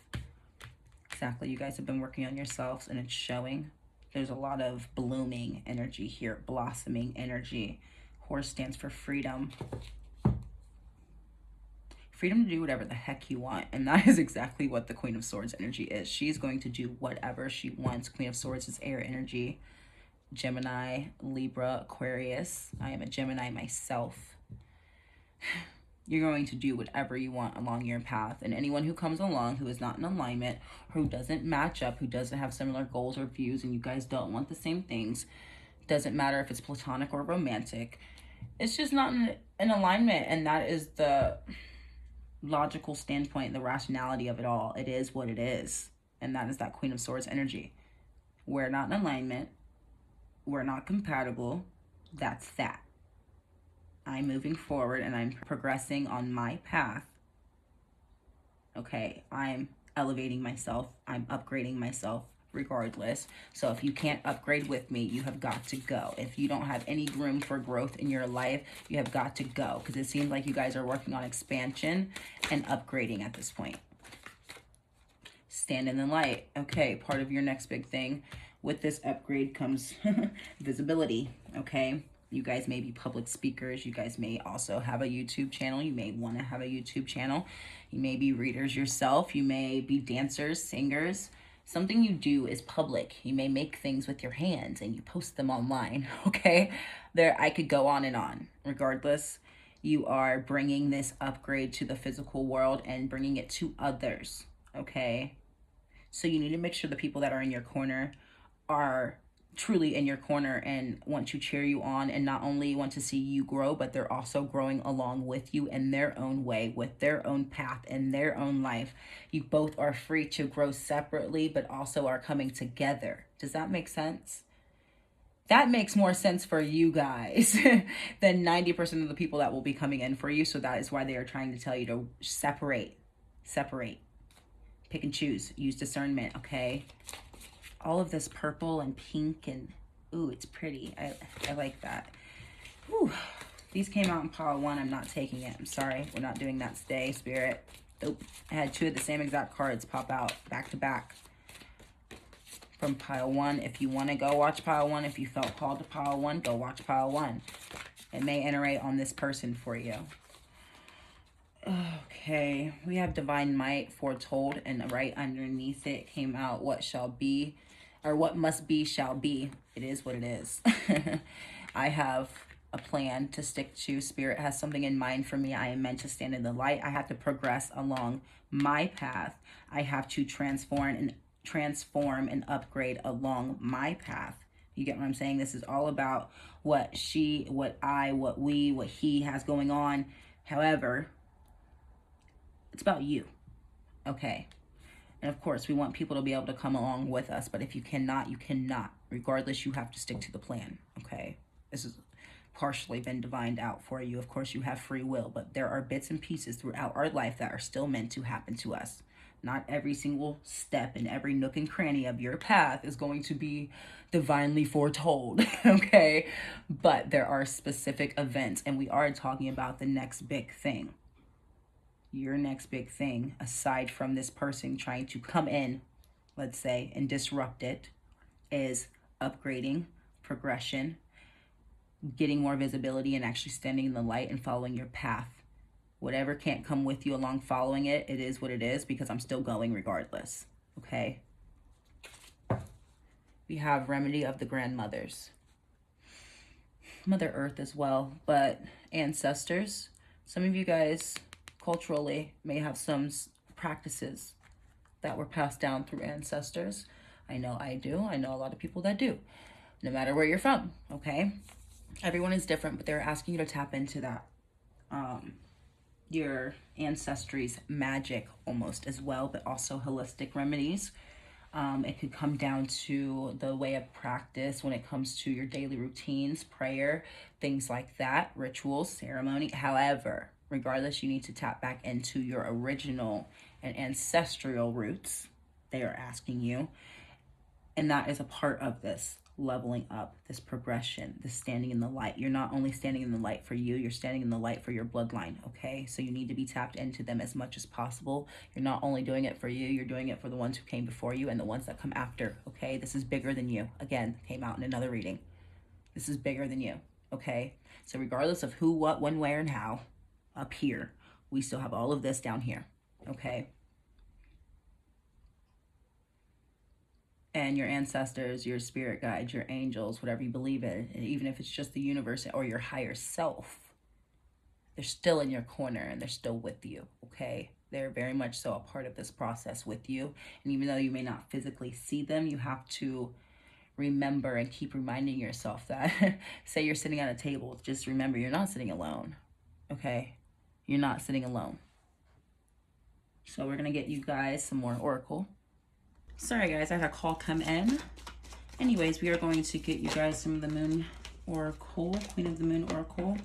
Exactly. You guys have been working on yourselves and it's showing. There's a lot of blooming energy here, blossoming energy. Horse stands for freedom. Freedom to do whatever the heck you want. And that is exactly what the Queen of Swords energy is. She's going to do whatever she wants. Queen of Swords is air energy. Gemini, Libra, Aquarius. I am a Gemini myself. You're going to do whatever you want along your path. And anyone who comes along who is not in alignment, who doesn't match up, who doesn't have similar goals or views, and you guys don't want the same things, doesn't matter if it's platonic or romantic, it's just not in alignment. And that is the logical standpoint, the rationality of it all. It is what it is. And that is that Queen of Swords energy. We're not in alignment. We're not compatible. That's that. I'm moving forward and I'm progressing on my path. Okay, I'm elevating myself. I'm upgrading myself regardless. So if you can't upgrade with me, you have got to go. If you don't have any room for growth in your life, you have got to go, because it seems like you guys are working on expansion and upgrading at this point. Stand in the light. Okay, part of your next big thing. With this upgrade comes visibility, okay? You guys may be public speakers. You guys may also have a YouTube channel. You may want to have a YouTube channel. You may be readers yourself. You may be dancers, singers. Something you do is public. You may make things with your hands and you post them online, okay? I could go on and on. Regardless, you are bringing this upgrade to the physical world and bringing it to others, okay? So you need to make sure the people that are in your corner are truly in your corner and want to cheer you on, and not only want to see you grow, but they're also growing along with you in their own way, with their own path, in their own life. You both are free to grow separately, but also are coming together. Does that make sense? That makes more sense for you guys than 90% of the people that will be coming in for you. So that is why they are trying to tell you to separate, pick and choose, use discernment, okay? All of this purple and pink and, ooh, it's pretty. I like that. Ooh, these came out in pile 1. I'm not taking it. I'm sorry. We're not doing that today, Spirit. Nope. I had 2 of the same exact cards pop out back to back from pile 1. If you want to go watch pile 1, if you felt called to pile 1, go watch pile 1. It may iterate on this person for you. Okay, we have Divine Might, foretold, and right underneath it came out what shall be, or what must be shall be. It is what it is. I have a plan to stick to. Spirit has something in mind for me. I am meant to stand in the light. I have to progress along my path. I have to transform and upgrade along my path. You get what I'm saying? This is all about what she, what I, what we, what he has going on. However, it's about you, okay? And of course, we want people to be able to come along with us, but if you cannot, you cannot. Regardless, you have to stick to the plan, okay? This has partially been divined out for you. Of course, you have free will, but there are bits and pieces throughout our life that are still meant to happen to us. Not every single step and every nook and cranny of your path is going to be divinely foretold, okay? But there are specific events, and we are talking about the next big thing. Your next big thing, aside from this person trying to come in, let's say, and disrupt it, is upgrading, progression, getting more visibility, and actually standing in the light and following your path. Whatever can't come with you along following it, it is what it is, because I'm still going regardless, okay? We have remedy of the grandmothers. Mother Earth as well, but ancestors. Some of you guys culturally may have some practices that were passed down through ancestors. I know I do. I know a lot of people that do, no matter where you're from, okay? Everyone is different, but they're asking you to tap into that. Your ancestry's magic almost as well, but also holistic remedies. It could come down to the way of practice when it comes to your daily routines, prayer, things like that, rituals, ceremony. However, regardless, you need to tap back into your original and ancestral roots. They are asking you. And that is a part of this leveling up, this progression, this standing in the light. You're not only standing in the light for you, you're standing in the light for your bloodline, okay? So you need to be tapped into them as much as possible. You're not only doing it for you, you're doing it for the ones who came before you and the ones that come after, okay? This is bigger than you. Again, came out in another reading. This is bigger than you, okay? So regardless of who, what, when, where, and how, up here, we still have all of this down here, okay? And your ancestors, your spirit guides, your angels, whatever you believe in, and even if it's just the universe or your higher self, they're still in your corner and they're still with you, okay? They're very much so a part of this process with you. And even though you may not physically see them, you have to remember and keep reminding yourself that. Say you're sitting at a table, just remember you're not sitting alone, okay? You're not sitting alone. So we're going to get you guys some more oracle. Sorry guys, I had a call come in. Anyways, we are going to get you guys some of the Moon Oracle, Queen of the Moon Oracle.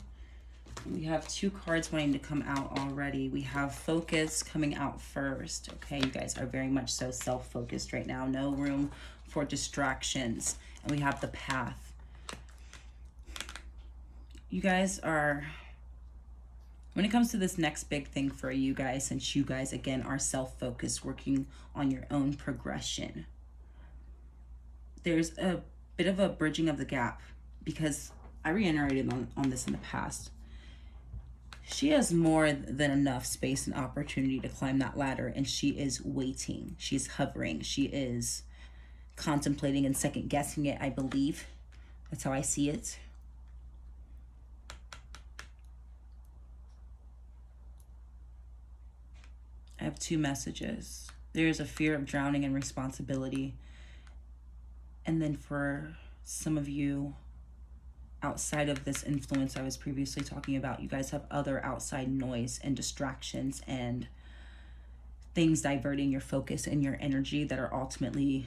We have 2 cards wanting to come out already. We have Focus coming out first. Okay, you guys are very much so self-focused right now. No room for distractions. And we have the Path. You guys are... When it comes to this next big thing for you guys, since you guys, again, are self-focused, working on your own progression, there's a bit of a bridging of the gap, because I reiterated on this in the past. She has more than enough space and opportunity to climb that ladder, and she is waiting. She's hovering. She is contemplating and second-guessing it, I believe. That's how I see it. I have 2 messages. There is a fear of drowning in responsibility. And then for some of you, outside of this influence I was previously talking about, you guys have other outside noise and distractions and things diverting your focus and your energy that are ultimately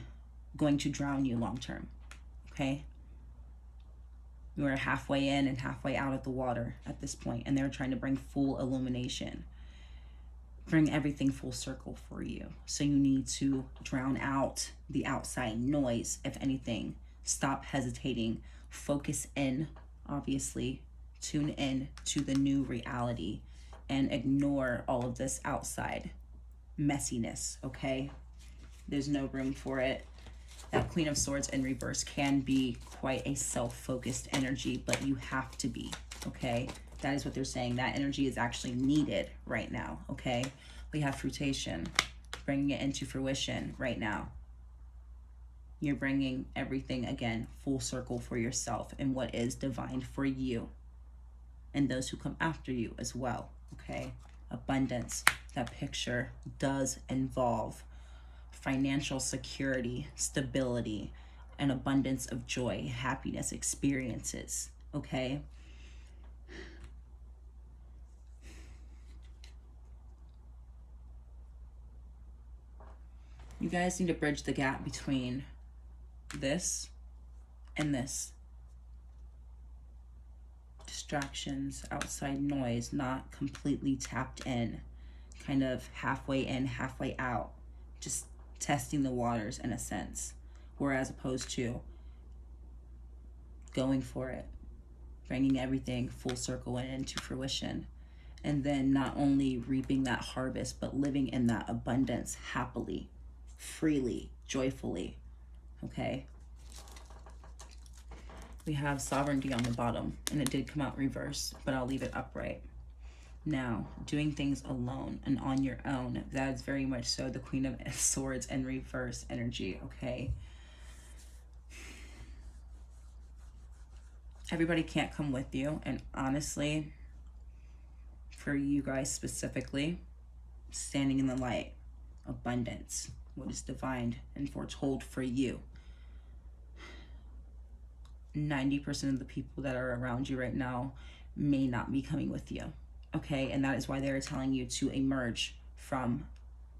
going to drown you long term, okay? You are halfway in and halfway out of the water at this point, and they're trying to bring full illumination. Bring everything full circle for you. So you need to drown out the outside noise, if anything. Stop hesitating. Focus in, obviously. Tune in to the new reality and ignore all of this outside messiness, okay? There's no room for it. That Queen of Swords in reverse can be quite a self-focused energy, but you have to be, okay? That is what they're saying. That energy is actually needed right now, okay? We have fruitation, bringing it into fruition right now. You're bringing everything, again, full circle for yourself and what is divine for you and those who come after you as well, okay? Abundance. That picture does involve financial security, stability, an abundance of joy, happiness, experiences, okay? You guys need to bridge the gap between this and this. Distractions, outside noise, not completely tapped in, kind of halfway in, halfway out. just testing the waters in a sense, whereas opposed to going for it, bringing everything full circle and into fruition, and then not only reaping that harvest, but living in that abundance happily, freely, joyfully, okay? We have sovereignty on the bottom, and it did come out reverse, but I'll leave it upright. Now, doing things alone and on your own, that is very much so the Queen of Swords in reverse energy, okay? Everybody can't come with you, and honestly, for you guys specifically, standing in the light, abundance, what is divined and foretold for you. 90% of the people that are around you right now may not be coming with you, okay? And that is why they're telling you to emerge from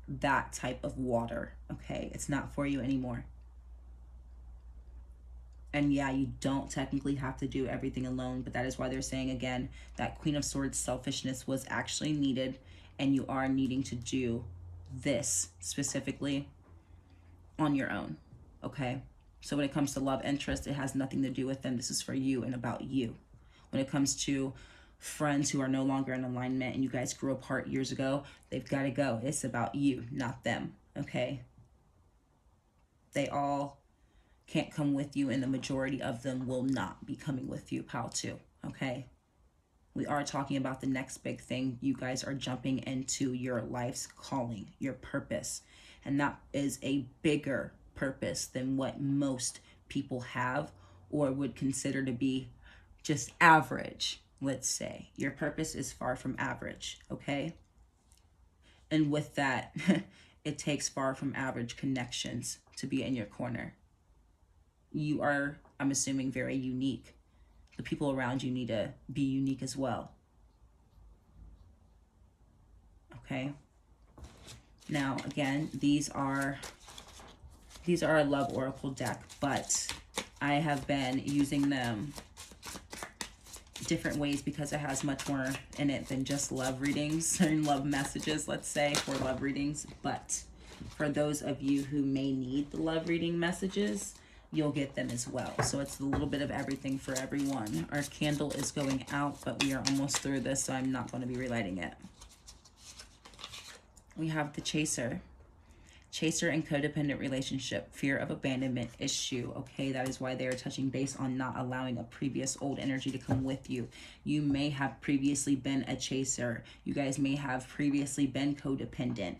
that type of water, okay? It's not for you anymore. And yeah, you don't technically have to do everything alone, but that is why they're saying again that Queen of Swords selfishness was actually needed, and you are needing to do this specifically on your own, okay? So when it comes to love interest, it has nothing to do with them. This is for you and about you. When it comes to friends who are no longer in alignment and you guys grew apart years ago, they've got to go. It's about you, not them, okay? They all can't come with you, and the majority of them will not be coming with you, pal, too, okay? We are talking about the next big thing. You guys are jumping into your life's calling, your purpose, and that is a bigger purpose than what most people have or would consider to be just average, let's say. Your purpose is far from average, okay? And with that, it takes far from average connections to be in your corner. You are, I'm assuming, very unique. The people around you need to be unique as well. Okay? Now, again, these are a love oracle deck, but I have been using them different ways because it has much more in it than just love readings and love messages, let's say, for love readings. But for those of you who may need the love reading messages, you'll get them as well. So it's a little bit of everything for everyone. Our candle is going out, but we are almost through this, so I'm not going to be relighting it. We have the Chaser. Chaser and codependent relationship, fear of abandonment issue, okay? That is why they are touching base on not allowing a previous old energy to come with you. You may have previously been a chaser. You guys may have previously been codependent.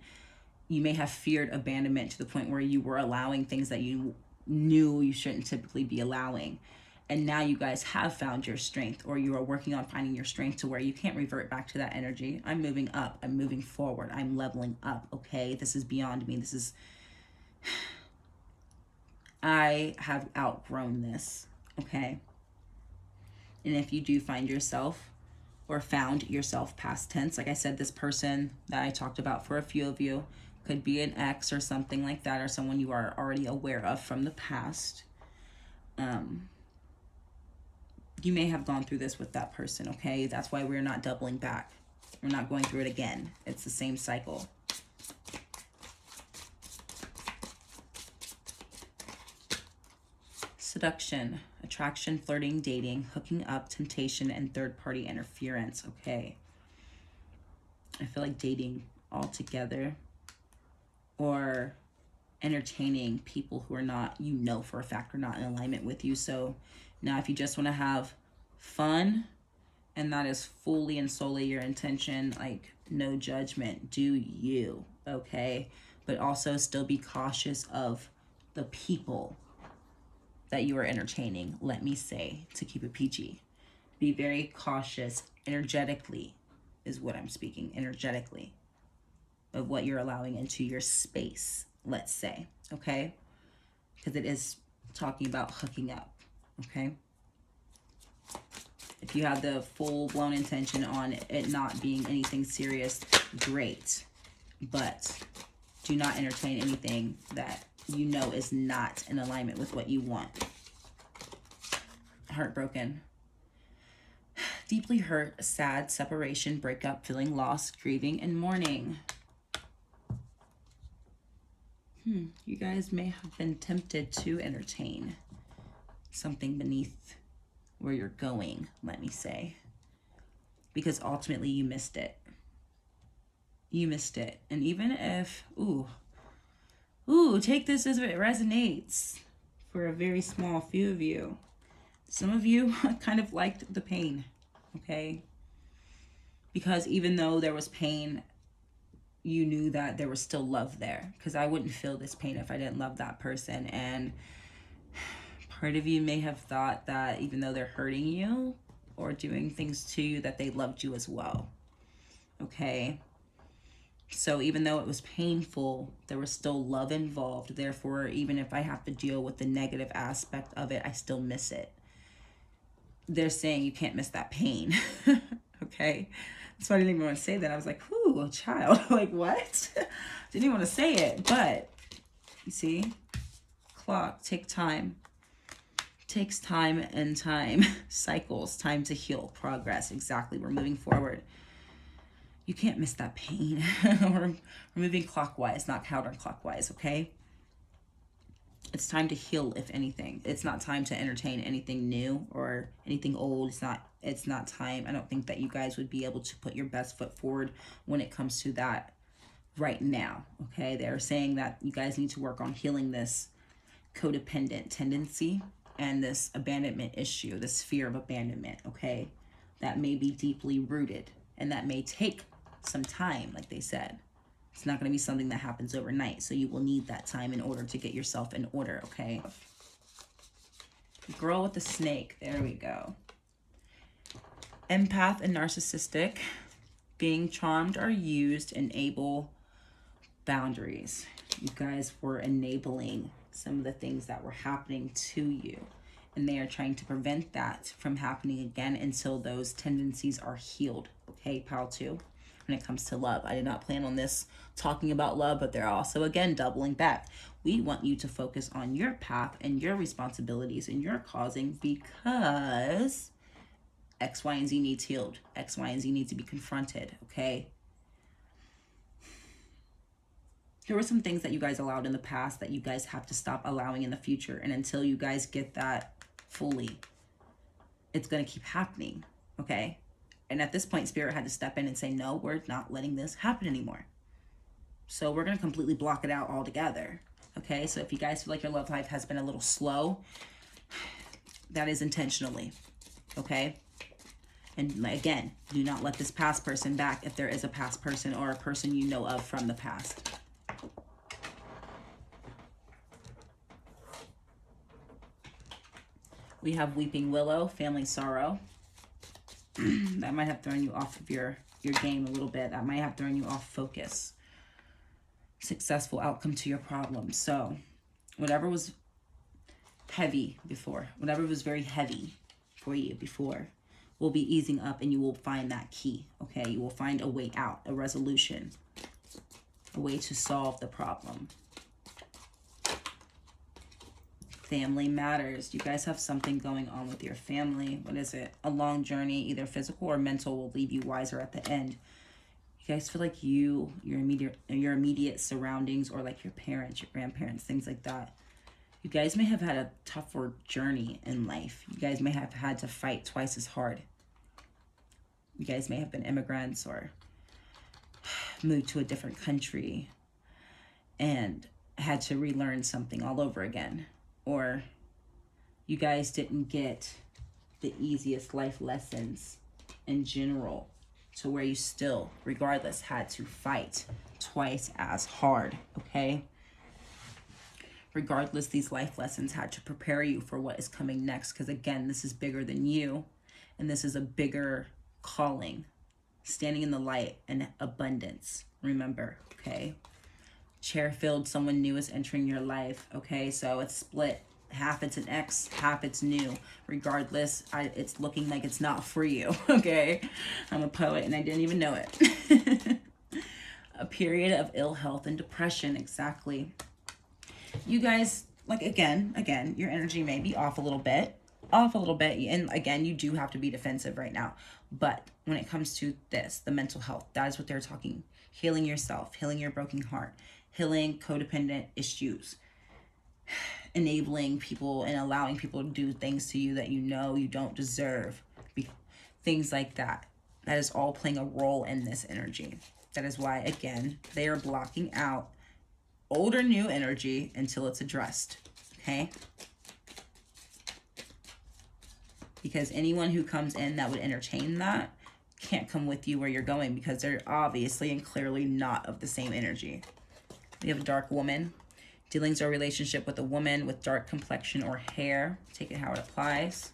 You may have feared abandonment to the point where you were allowing things that you knew you shouldn't typically be allowing. And now you guys have found your strength, or you are working on finding your strength to where you can't revert back to that energy. I'm moving up. I'm moving forward. I'm leveling up, okay? This is beyond me. This is... I have outgrown this, okay? And if you do find yourself, or found yourself past tense, like I said, this person that I talked about for a few of you could be an ex or something like that, or someone you are already aware of from the past. You may have gone through this with that person, okay? That's why we're not doubling back. We're not going through it again. It's the same cycle. Seduction, attraction, flirting, dating, hooking up, temptation, and third-party interference, okay? I feel like dating altogether, or entertaining people who are not, you know for a fact, are not in alignment with you. So now if you just want to have fun, and that is fully and solely your intention, like no judgment, do you, okay? But also still be cautious of the people that you are entertaining, let me say, to keep it PG. Be very cautious energetically, is what I'm speaking, energetically, of what you're allowing into your space, let's say, okay? Because it is talking about hooking up, okay? If you have the full-blown intention on it not being anything serious, great. But do not entertain anything that you know is not in alignment with what you want. Heartbroken. Deeply hurt, sad, separation, breakup, feeling lost, grieving, and mourning. You guys may have been tempted to entertain something beneath where you're going, let me say. Because ultimately you missed it. You missed it. And even if, take this as if it resonates for a very small few of you. Some of you kind of liked the pain, okay? Because even though there was pain, you knew that there was still love there. Because I wouldn't feel this pain if I didn't love that person. And part of you may have thought that even though they're hurting you or doing things to you, that they loved you as well, okay? So even though it was painful, there was still love involved. Therefore, even if I have to deal with the negative aspect of it, I still miss it. They're saying you can't miss that pain, okay? That's why I didn't even want to say that. I was like, whoo, child, like what? Didn't even want to say it, but you see, clock, take time. Takes time and time, cycles, time to heal, progress, exactly, we're moving forward. You can't miss that pain. We're moving clockwise, not counterclockwise, okay? It's time to heal, if anything. It's not time to entertain anything new or anything old. It's not time. I don't think that you guys would be able to put your best foot forward when it comes to that right now, okay? They're saying that you guys need to work on healing this codependent tendency and this abandonment issue, this fear of abandonment, okay? That may be deeply rooted and that may take some time, like they said. It's not going to be something that happens overnight, so you will need that time in order to get yourself in order, okay? Girl with the snake, there we go. Empath and narcissistic, being charmed or used, enable boundaries. You guys were enabling some of the things that were happening to you, and they are trying to prevent that from happening again until those tendencies are healed, okay, pile 2. When it comes to love, I did not plan on this talking about love, but they're also again doubling back. We want you to focus on your path and your responsibilities and your causing, because X, Y, and Z needs healed. X, Y, and Z need to be confronted, okay? There were some things that you guys allowed in the past that you guys have to stop allowing in the future. And until you guys get that fully, it's going to keep happening, okay? And at this point, Spirit had to step in and say, no, we're not letting this happen anymore. So we're going to completely block it out altogether, okay? So if you guys feel like your love life has been a little slow, that is intentionally, okay? And again, do not let this past person back if there is a past person or a person you know of from the past. We have Weeping Willow, family sorrow. That might have thrown you off of your game a little bit. That might have thrown you off focus. Successful outcome to your problem. So whatever was heavy before, whatever was very heavy for you before, will be easing up, and you will find that key, okay? You will find a way out, a resolution, a way to solve the problem. Family matters. You guys have something going on with your family. What is it? A long journey, either physical or mental, will leave you wiser at the end. You guys feel like your immediate surroundings, or like your parents, your grandparents, things like that. You guys may have had a tougher journey in life. You guys may have had to fight twice as hard. You guys may have been immigrants or moved to a different country and had to relearn something all over again. Or you guys didn't get the easiest life lessons in general, to where you still, regardless, had to fight twice as hard, okay? Regardless, these life lessons had to prepare you for what is coming next, because again, this is bigger than you, and this is a bigger calling. Standing in the light and abundance, remember, okay? Chair filled, someone new is entering your life, okay? So it's split. Half it's an ex, half it's new. Regardless, it's looking like it's not for you, okay? I'm a poet and I didn't even know it. A period of ill health and depression, exactly. You guys, like, again, your energy may be off a little bit. And again, you do have to be defensive right now. But when it comes to this, the mental health, that is what they're talking. Healing yourself, healing your broken heart, healing codependent issues, enabling people and allowing people to do things to you that you know you don't deserve, things like that. That is all playing a role in this energy. That is why, again, they are blocking out old or new energy until it's addressed, okay? Because anyone who comes in that would entertain that can't come with you where you're going, because they're obviously and clearly not of the same energy. We have a dark woman. Dealings or relationship with a woman with dark complexion or hair. Take it how it applies.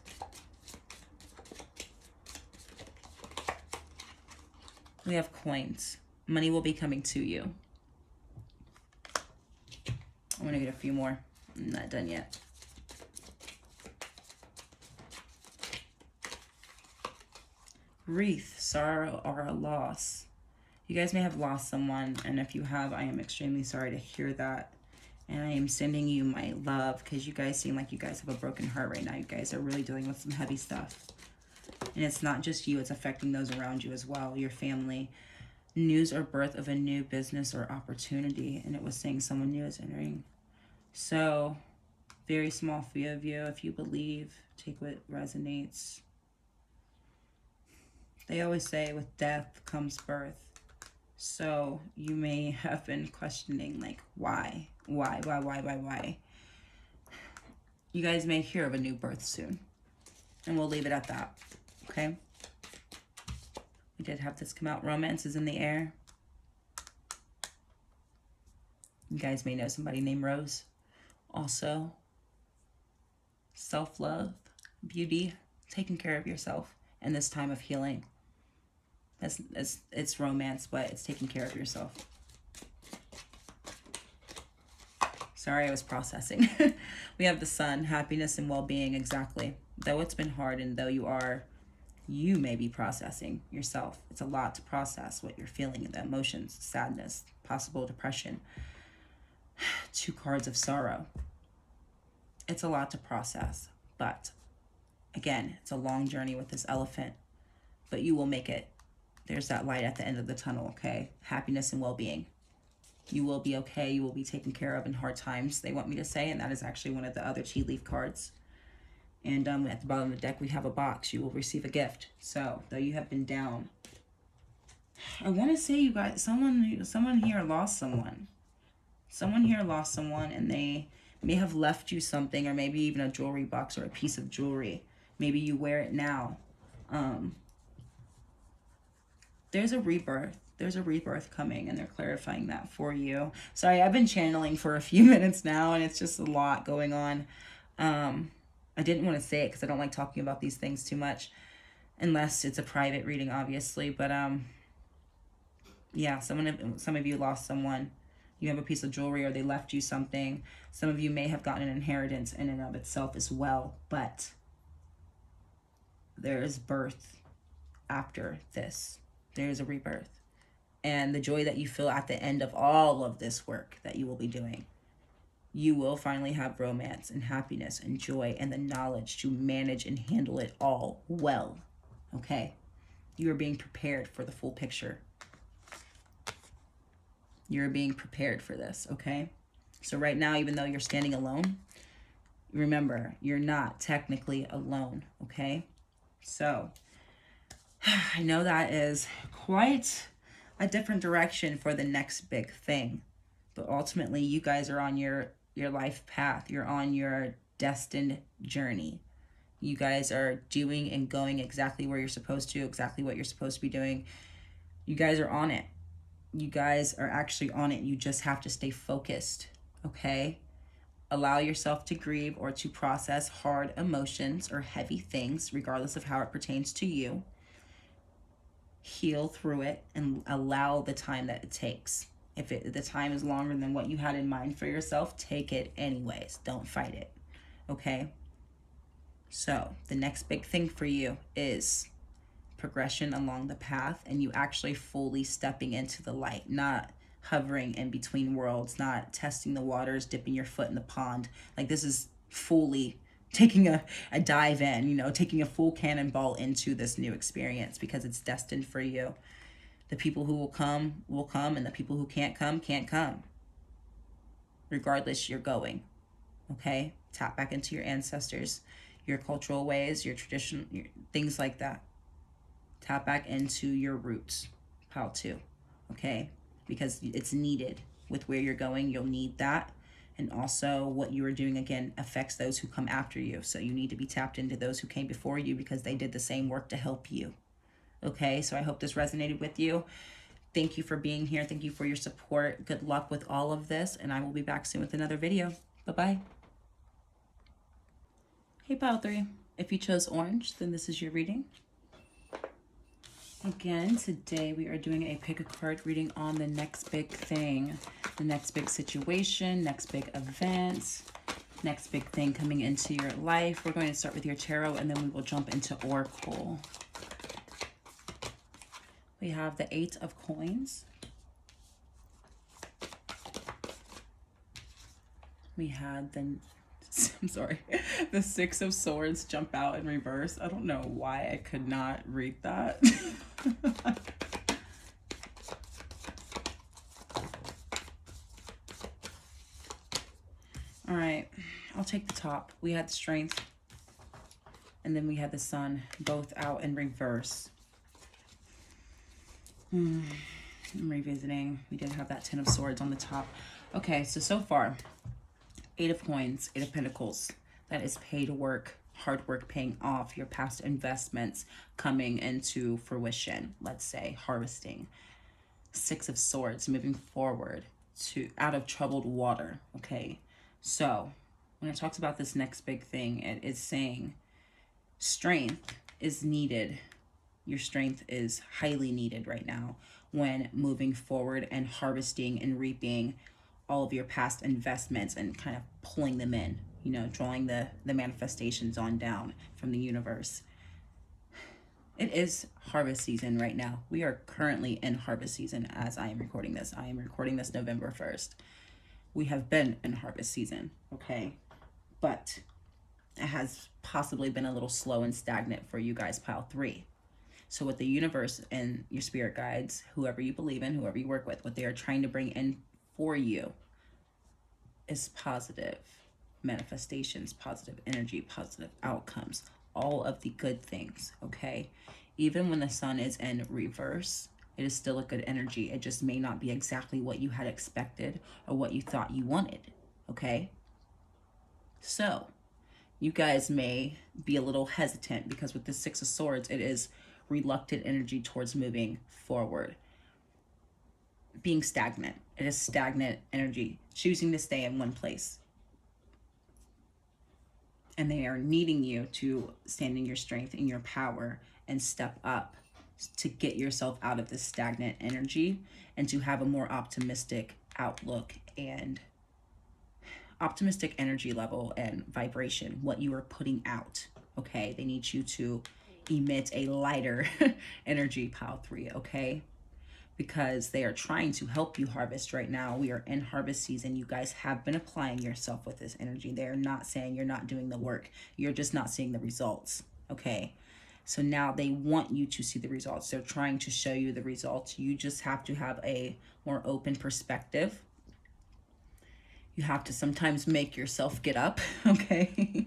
We have coins. Money will be coming to you. I'm going to get a few more. I'm not done yet. Wreath, sorrow or a loss. You guys may have lost someone, and if you have, I am extremely sorry to hear that. And I am sending you my love, because you guys seem like you guys have a broken heart right now. You guys are really dealing with some heavy stuff. And it's not just you, it's affecting those around you as well, your family. News or birth of a new business or opportunity. And it was saying someone new is entering. So, very small few of you. If you believe, take what resonates. They always say with death comes birth. So you may have been questioning, like, why? Why? You guys may hear of a new birth soon. And we'll leave it at that, okay? We did have this come out. Romance is in the air. You guys may know somebody named Rose. Also, self-love, beauty, taking care of yourself in this time of healing. It's romance, but it's taking care of yourself. Sorry, I was processing. We have the sun, happiness and well-being, exactly. Though it's been hard and though you may be processing yourself. It's a lot to process, what you're feeling, the emotions, sadness, possible depression. 2 cards of sorrow. It's a lot to process, but again, it's a long journey with this elephant, but you will make it. There's that light at the end of the tunnel, okay? Happiness and well-being. You will be okay. You will be taken care of in hard times, they want me to say, and that is actually one of the other tea leaf cards. And at the bottom of the deck, we have a box. You will receive a gift. So, though you have been down, I want to say, you guys, someone here lost someone. Someone here lost someone, and they may have left you something, or maybe even a jewelry box or a piece of jewelry. Maybe you wear it now. There's a rebirth. There's a rebirth coming, and they're clarifying that for you. Sorry, I've been channeling for a few minutes now, and it's just a lot going on. I didn't want to say it because I don't like talking about these things too much, unless it's a private reading, obviously. But yeah, some of you lost someone. You have a piece of jewelry, or they left you something. Some of you may have gotten an inheritance in and of itself as well, but there is birth after this. There is a rebirth. And the joy that you feel at the end of all of this work that you will be doing, you will finally have romance and happiness and joy and the knowledge to manage and handle it all well, okay? You are being prepared for the full picture. You're being prepared for this, okay? So right now, even though you're standing alone, remember, you're not technically alone, okay? So I know that is quite a different direction for the next big thing, but ultimately you guys are on your life path. You're on your destined journey. You guys are doing and going exactly where you're supposed to, exactly what you're supposed to be doing. You guys are on it. You guys are actually on it. You just have to stay focused, okay? Allow yourself to grieve or to process hard emotions or heavy things, regardless of how it pertains to you. Heal through it and allow the time that it takes. If the time is longer than what you had in mind for yourself, take it anyways. Don't fight it, okay? So the next big thing for you is progression along the path, and you actually fully stepping into the light, not hovering in between worlds, not testing the waters, dipping your foot in the pond. Like, this is fully taking a dive in, you know, taking a full cannonball into this new experience, because it's destined for you. The people who will come, and the people who can't come, can't come. regardless you're going, okay? Tap back into your ancestors, your cultural ways, your tradition, things like that. Tap back into your roots, pile 2, okay? Because it's needed with where you're going. You'll need that. And also what you are doing, again, affects those who come after you. So you need to be tapped into those who came before you because they did the same work to help you. Okay, so I hope this resonated with you. Thank you for being here. Thank you for your support. Good luck with all of this. And I will be back soon with another video. Bye-bye. Hey, pile 3. If you chose orange, then this is your reading. Again, today we are doing a pick a card reading on the next big thing, the next big situation, next big event, next big thing coming into your life. We're going to start with your tarot and then we will jump into oracle. We have the 8 of coins. We had the, I'm sorry, the 6 of swords jump out in reverse. I don't know why I could not read that. All right, I'll take the top. We had strength, and then we had the sun, both out in reverse. I'm revisiting. We did have that 10 of swords on the top. Okay, so far, 8 of coins, 8 of pentacles. That is paid work, hard work paying off, your past investments coming into fruition, let's say, harvesting. 6 of swords, moving forward to out of troubled water, okay? So when it talks about this next big thing, it is saying strength is needed. Your strength is highly needed right now when moving forward and harvesting and reaping all of your past investments and kind of pulling them in, you know, drawing the manifestations on down from the universe. It is harvest season right now. We are currently in harvest season as I am recording this. I am recording this November 1st. We have been in harvest season, okay? But it has possibly been a little slow and stagnant for you guys, pile 3. So what the universe and your spirit guides, whoever you believe in, whoever you work with, what they are trying to bring in for you is positive manifestations, positive energy, positive outcomes, all of the good things, okay? Even when the sun is in reverse, it is still a good energy. It just may not be exactly what you had expected or what you thought you wanted, okay? So you guys may be a little hesitant because with the 6 of swords, it is reluctant energy towards moving forward. Being stagnant. It is stagnant energy, choosing to stay in one place. And they are needing you to stand in your strength and your power and step up to get yourself out of this stagnant energy and to have a more optimistic outlook and optimistic energy level and vibration, what you are putting out, okay? They need you to emit a lighter energy, pile 3, okay? Because they are trying to help you harvest right now. We are in harvest season. You guys have been applying yourself with this energy. They're not saying you're not doing the work. You're just not seeing the results, okay? So now they want you to see the results. They're trying to show you the results. You just have to have a more open perspective. You have to sometimes make yourself get up, okay?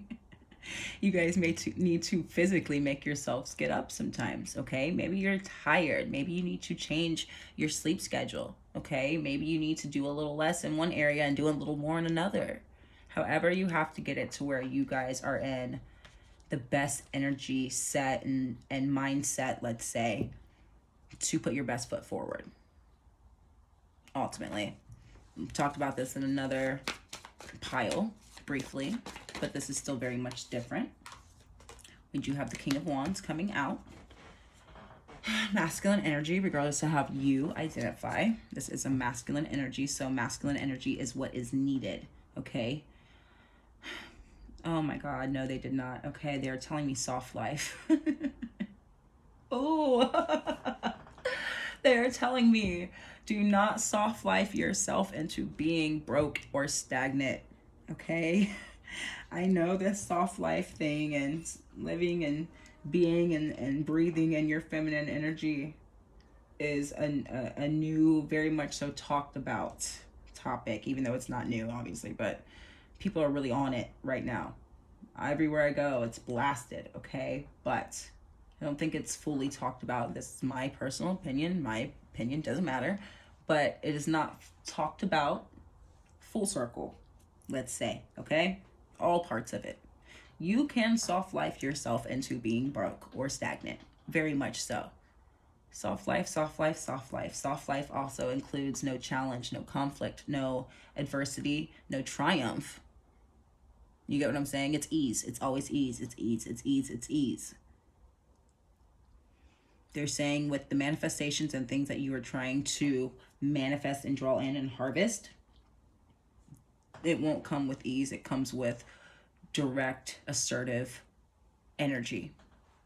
You guys may need to physically make yourselves get up sometimes, okay? Maybe you're tired. Maybe you need to change your sleep schedule, okay? Maybe you need to do a little less in one area and do a little more in another. However, you have to get it to where you guys are in the best energy set and mindset, let's say, to put your best foot forward. Ultimately, we talked about this in another pile briefly, but this is still very much different. We do have the King of Wands coming out. Masculine energy, regardless of how you identify. This is a masculine energy, so masculine energy is what is needed, okay? Oh my God, no, they did not. Okay, they're telling me soft life. Oh, they're telling me do not soft life yourself into being broke or stagnant, okay? I know this soft life thing and living and being and breathing in your feminine energy is a new, very much so talked about topic, even though it's not new, obviously, but people are really on it right now. Everywhere I go, it's blasted, okay? But I don't think it's fully talked about. This is my personal opinion. My opinion doesn't matter, but it is not talked about full circle, let's say, okay? All parts of it. You can soft life yourself into being broke or stagnant, very much so. Soft life, soft life, soft life. Soft life also includes no challenge, no conflict, no adversity, no triumph. You get what I'm saying? It's ease. It's always ease. It's ease. It's ease. It's ease. They're saying with the manifestations and things that you are trying to manifest and draw in and harvest, it won't come with ease. It comes with direct, assertive energy,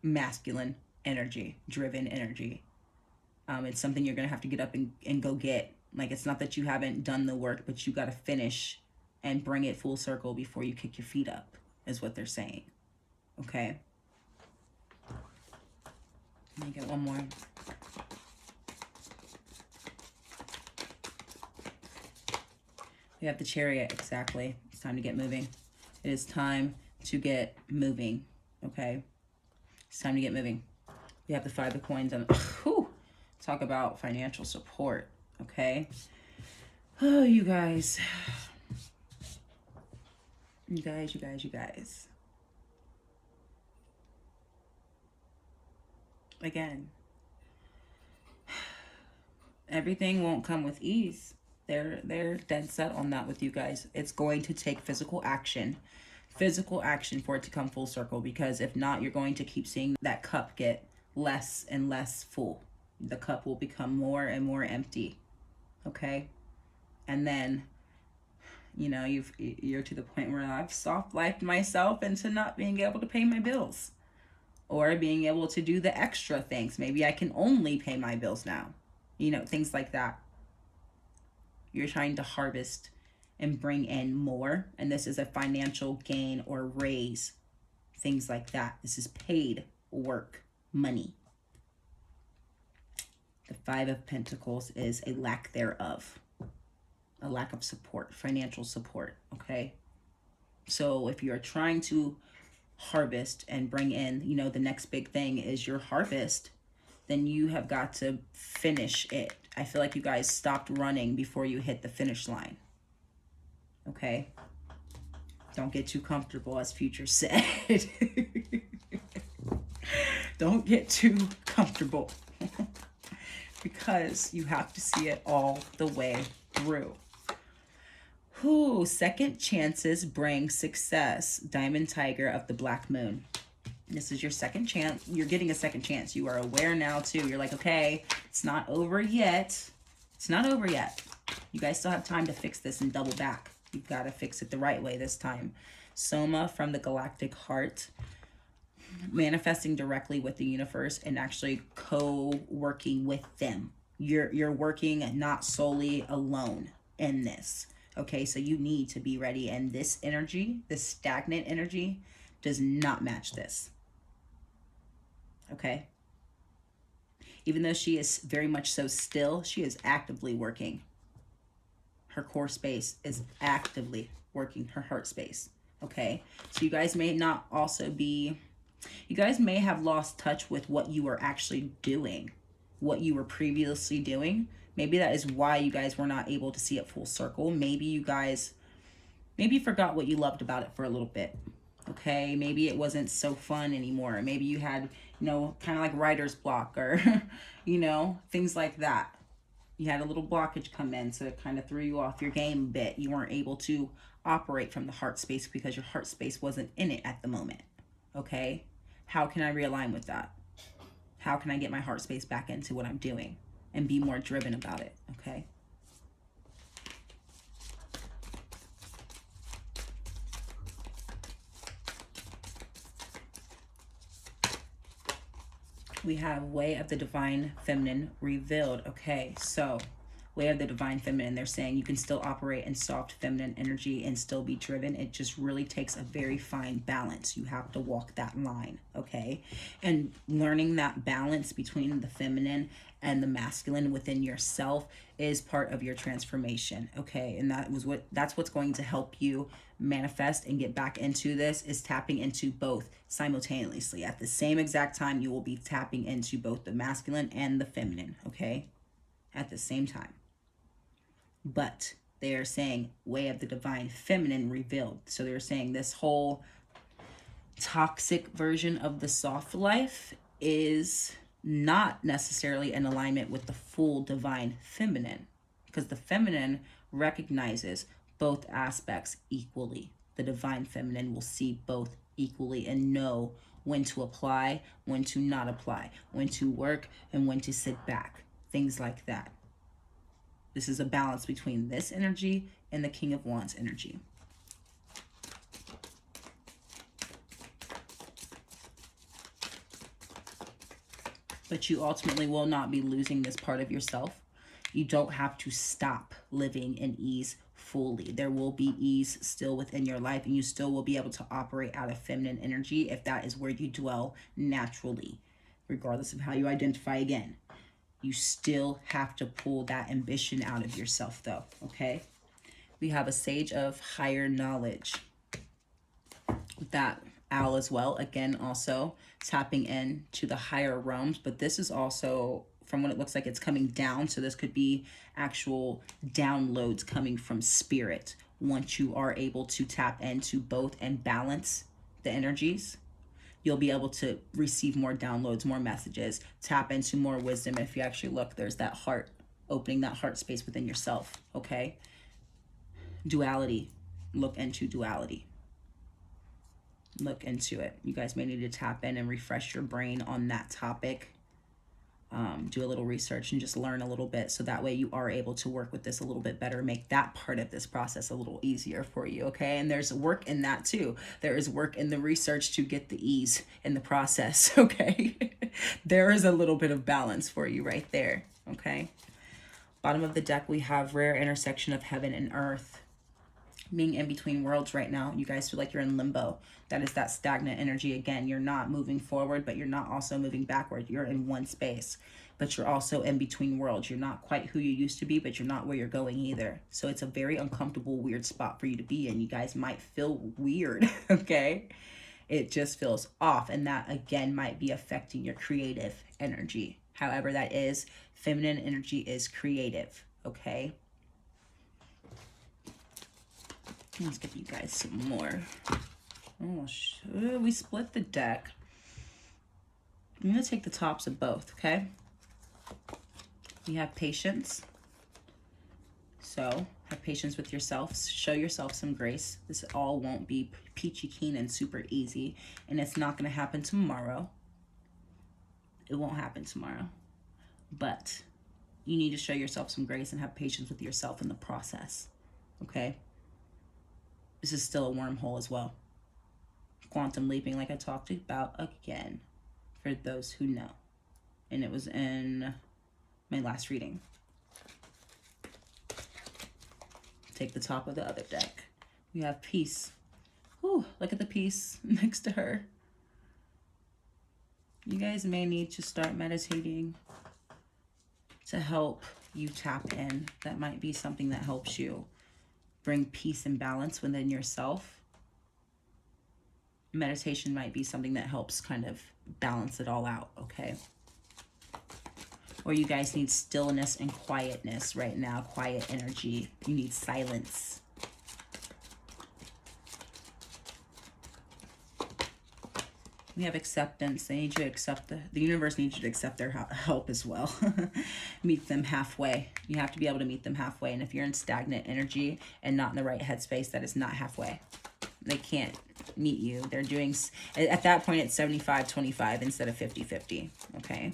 masculine energy, driven energy. It's something you're going to have to get up and go get. Like, it's not that you haven't done the work, but you got to finish and bring it full circle before you kick your feet up, is what they're saying. Okay? Let me get one more. We have the Chariot, exactly. It's time to get moving. It is time to get moving, okay? It's time to get moving. We have the 5 of coins and whew, talk about financial support, okay? Oh, you guys. You guys. Again, everything won't come with ease. They're dead set on that with you guys. It's going to take physical action for it to come full circle, because if not, you're going to keep seeing that cup get less and less full. The cup will become more and more empty, okay? And then, you know, you're to the point where I've soft-lifed myself into not being able to pay my bills or being able to do the extra things. Maybe I can only pay my bills now, you know, things like that. You're trying to harvest and bring in more, and this is a financial gain or raise, things like that. This is paid work, money. The 5 of Pentacles is a lack thereof, a lack of support, financial support, okay? So if you're trying to harvest and bring in, you know, the next big thing is your harvest, then you have got to finish it. I feel like you guys stopped running before you hit the finish line. Okay? Don't get too comfortable, as Future said. Don't get too comfortable. Because you have to see it all the way through. Whew, second chances bring success. Diamond Tiger of the Black Moon. This is your second chance. You're getting a second chance. You are aware now too. You're like, okay, it's not over yet. It's not over yet. You guys still have time to fix this and double back. You've got to fix it the right way this time. Soma from the Galactic Heart. Manifesting directly with the universe and actually co-working with them. You're working not solely alone in this. Okay, so you need to be ready. And this energy, this stagnant energy, does not match this. Okay? Even though she is very much so still, she is actively working. Her core space is actively working her heart space. Okay? So you guys may not also be... You guys may have lost touch with what you were actually doing. What you were previously doing. Maybe that is why you guys were not able to see it full circle. Maybe you guys... Maybe you forgot what you loved about it for a little bit. Okay, maybe it wasn't so fun anymore. Maybe you had, you know, kind of like writer's block or, you know, things like that. You had a little blockage come in, so it kind of threw you off your game a bit. You weren't able to operate from the heart space because your heart space wasn't in it at the moment. Okay, how can I realign with that? How can I get my heart space back into what I'm doing and be more driven about it? Okay. We have Way of the Divine Feminine revealed. Okay, so Way of the Divine Feminine, they're saying you can still operate in soft feminine energy and still be driven. It just really takes a very fine balance. You have to walk that line, okay? And learning that balance between the feminine and the masculine within yourself is part of your transformation, okay? And that's what's going to help you manifest and get back into this, is tapping into both simultaneously. At the same exact time, you will be tapping into both the masculine and the feminine, okay? At the same time. But they are saying way of the divine feminine revealed. So they're saying this whole toxic version of the soft life is not necessarily in alignment with the full divine feminine, because the feminine recognizes both aspects equally. The divine feminine will see both equally and know when to apply, when to not apply, when to work, and when to sit back. Things like that. This is a balance between this energy and the King of Wands energy. But you ultimately will not be losing this part of yourself. You don't have to stop living in ease fully. There will be ease still within your life, and you still will be able to operate out of feminine energy if that is where you dwell naturally, regardless of how you identify again. You still have to pull that ambition out of yourself though, okay? We have a Sage of Higher Knowledge. That owl as well, again, also tapping in to the higher realms, but this is also, from what it looks like, it's coming down. So this could be actual downloads coming from spirit once you are able to tap into both and balance the energies. You'll be able to receive more downloads, more messages, tap into more wisdom. If you actually look, there's that heart, opening that heart space within yourself, okay? Duality, look into duality. Look into it. You guys may need to tap in and refresh your brain on that topic. Do a little research and just learn a little bit, so that way you are able to work with this a little bit better, make that part of this process a little easier for you, okay? And there's work in that too. There is work in the research to get the ease in the process, okay? There is a little bit of balance for you right there, okay? Bottom of the deck, we have rare intersection of heaven and earth. Being in between worlds right now, you guys feel like you're in limbo. That is that stagnant energy. Again, you're not moving forward, but you're not also moving backward. You're in one space, but you're also in between worlds. You're not quite who you used to be, but you're not where you're going either. So it's a very uncomfortable, weird spot for you to be in. You guys might feel weird, okay? It just feels off, and that, again, might be affecting your creative energy. However that is, feminine energy is creative, okay? Let's give you guys some more. Oh, we split the deck. I'm going to take the tops of both, okay? You have patience. So have patience with yourself. Show yourself some grace. This all won't be peachy keen and super easy. And it's not going to happen tomorrow. It won't happen tomorrow. But you need to show yourself some grace and have patience with yourself in the process, okay? This is still a wormhole as well. Quantum leaping, like I talked about again, for those who know. And it was in my last reading. Take the top of the other deck. We have peace. Ooh, look at the peace next to her. You guys may need to start meditating to help you tap in. That might be something that helps you bring peace and balance within yourself. Meditation might be something that helps kind of balance it all out, okay? Or you guys need stillness and quietness right now, quiet energy. You need silence. We have acceptance. They need you to accept the universe needs you to accept their help as well. Meet them halfway. You have to be able to meet them halfway. And if you're in stagnant energy and not in the right headspace, that is not halfway. They can't meet you. They're doing, at that point, it's 75-25 instead of 50-50, okay?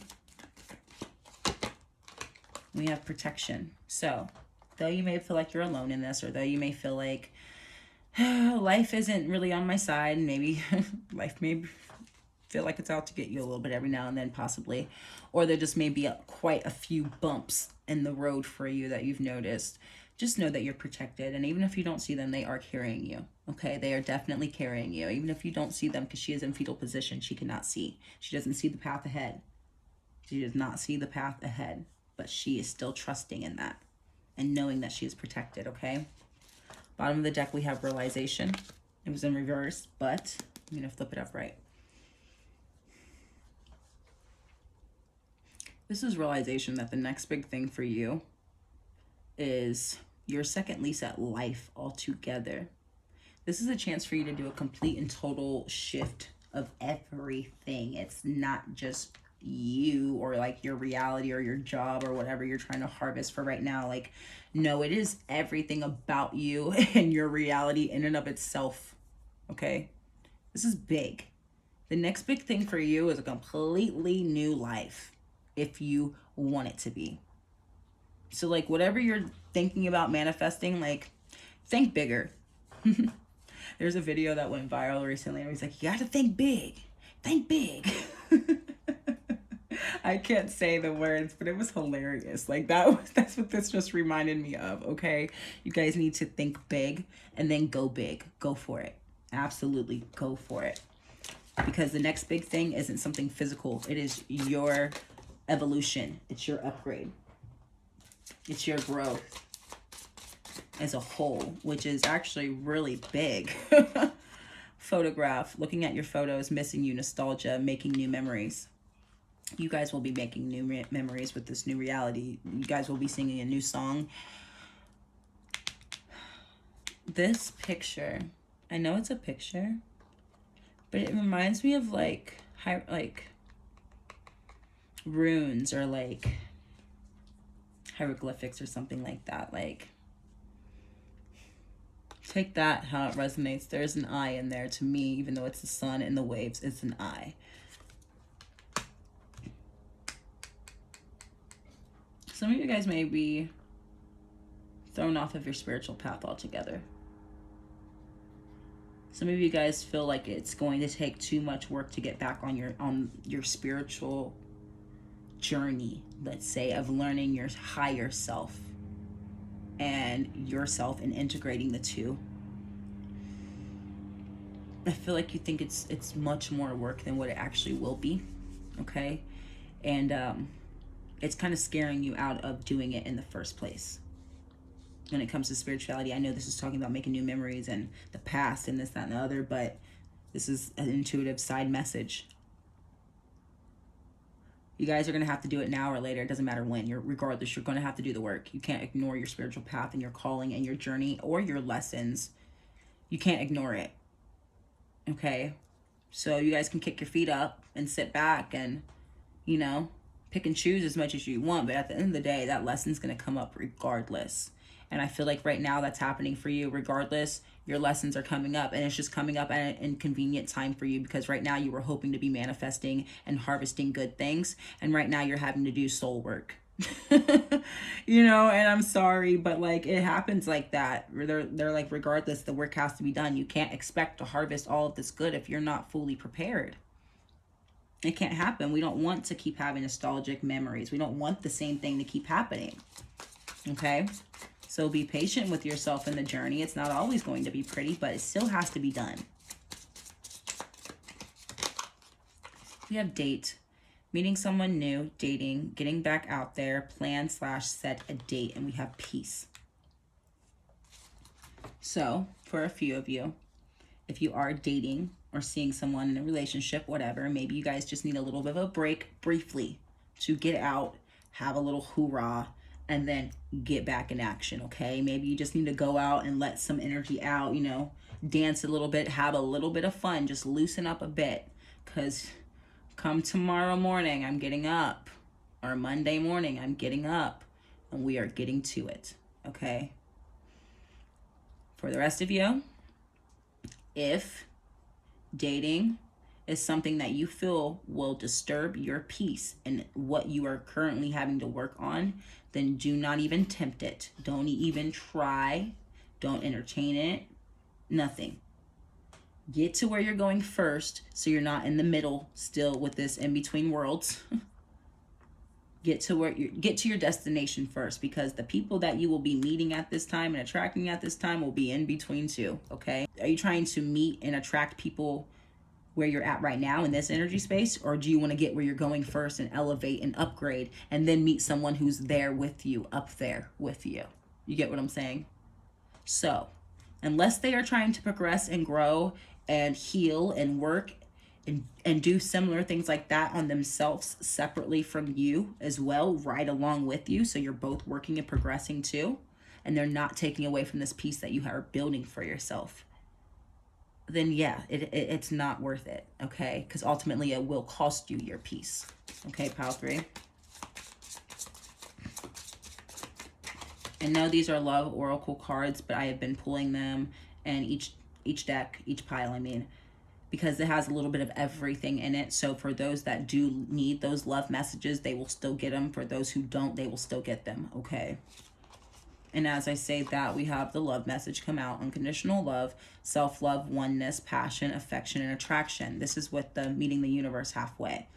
We have protection. So, though you may feel like you're alone in this, or though you may feel like life isn't really on my side, maybe life may feel like it's out to get you a little bit every now and then, possibly, or there just may be quite a few bumps in the road for you that you've noticed. Just know that you're protected, and even if you don't see them, they are carrying you, okay? They are definitely carrying you. Even if you don't see them, because she is in fetal position, she cannot see. She doesn't see the path ahead. She does not see the path ahead, but she is still trusting in that and knowing that she is protected, okay? Bottom of the deck, we have realization. It was in reverse, but I'm going to flip it up right. This is realization that the next big thing for you is your second lease at life altogether. This is a chance for you to do a complete and total shift of everything. It's not just you or like your reality or your job or whatever you're trying to harvest for right now. Like, no, it is everything about you and your reality in and of itself. Okay? This is big. The next big thing for you is a completely new life if you want it to be. So like whatever you're thinking about manifesting, like think bigger. There's a video that went viral recently and he's like, you got to think big. Think big. I can't say the words, but it was hilarious. Like that's what this just reminded me of, okay? You guys need to think big and then go big. Go for it. Absolutely go for it. Because the next big thing isn't something physical. It is your evolution. It's your upgrade. It's your growth as a whole, which is actually really big. Photograph, looking at your photos, missing you, nostalgia, making new memories. You guys will be making new memories with this new reality. You guys will be singing a new song. This picture, I know it's a picture, but it reminds me of like runes or like hieroglyphics or something like that. Like, take that how it resonates. There's an eye in there to me, even though it's the sun and the waves, it's an eye. Some of you guys may be thrown off of your spiritual path altogether. Some of you guys feel like it's going to take too much work to get back on your spiritual journey, let's say, of learning your higher self and yourself and integrating the two. I feel like you think it's much more work than what it actually will be, okay? And it's kind of scaring you out of doing it in the first place. When it comes to spirituality, I know this is talking about making new memories and the past and this, that, and the other, but this is an intuitive side message. You guys are going to have to do it now or later. It doesn't matter when. Regardless, you're going to have to do the work. You can't ignore your spiritual path and your calling and your journey or your lessons. You can't ignore it. Okay? So you guys can kick your feet up and sit back and, you know, pick and choose as much as you want. But at the end of the day, that lesson's going to come up regardless. And I feel like right now that's happening for you. Regardless, your lessons are coming up, and it's just coming up at an inconvenient time for you, because right now you were hoping to be manifesting and harvesting good things, and right now you're having to do soul work. You know, and I'm sorry, but like it happens like that. They're like, regardless, the work has to be done. You can't expect to harvest all of this good if you're not fully prepared. It can't happen. We don't want to keep having nostalgic memories. We don't want the same thing to keep happening. Okay? So be patient with yourself in the journey. It's not always going to be pretty, but it still has to be done. We have date, meeting someone new, dating, getting back out there, plan / set a date, and we have peace. So for a few of you, if you are dating or seeing someone in a relationship, whatever, maybe you guys just need a little bit of a break briefly to get out, have a little hoorah, and then get back in action, okay? Maybe you just need to go out and let some energy out, you know, dance a little bit, have a little bit of fun, just loosen up a bit, because come tomorrow morning, I'm getting up, or Monday morning, I'm getting up, and we are getting to it, okay? For the rest of you, if dating is something that you feel will disturb your peace and what you are currently having to work on, then do not even tempt it. Don't even try. Don't entertain it. Nothing. Get to where you're going first, so you're not in the middle still with this in between worlds. Get to your destination first, because the people that you will be meeting at this time and attracting at this time will be in between too, okay? Are you trying to meet and attract people where you're at right now in this energy space? Or do you want to get where you're going first and elevate and upgrade and then meet someone who's there with you, up there with you? You get what I'm saying? So unless they are trying to progress and grow and heal and work and do similar things like that on themselves separately from you as well, right along with you, so you're both working and progressing too, and they're not taking away from this piece that you are building for yourself, then yeah, it's not worth it, okay? Because ultimately it will cost you your peace. Okay, pile 3. And no, these are love oracle cards, but I have been pulling them, and each deck, each pile, I mean, because it has a little bit of everything in it. So for those that do need those love messages, they will still get them. For those who don't, they will still get them, okay? And as I say that, we have the love message come out: unconditional love, self-love, oneness, passion, affection, and attraction. This is with the meeting the universe halfway.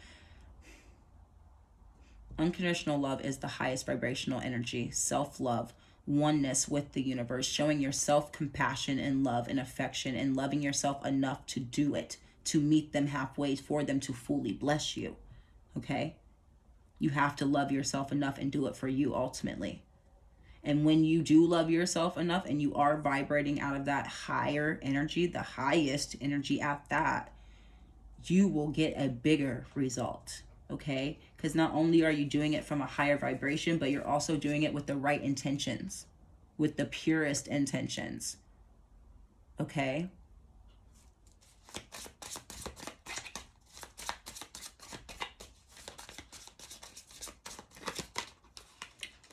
Unconditional love is the highest vibrational energy. Self-love, oneness with the universe, showing yourself compassion and love and affection, and loving yourself enough to do it, to meet them halfway for them to fully bless you, okay? You have to love yourself enough and do it for you ultimately. And when you do love yourself enough and you are vibrating out of that higher energy, the highest energy at that, you will get a bigger result, okay? Because not only are you doing it from a higher vibration, but you're also doing it with the right intentions, with the purest intentions, okay?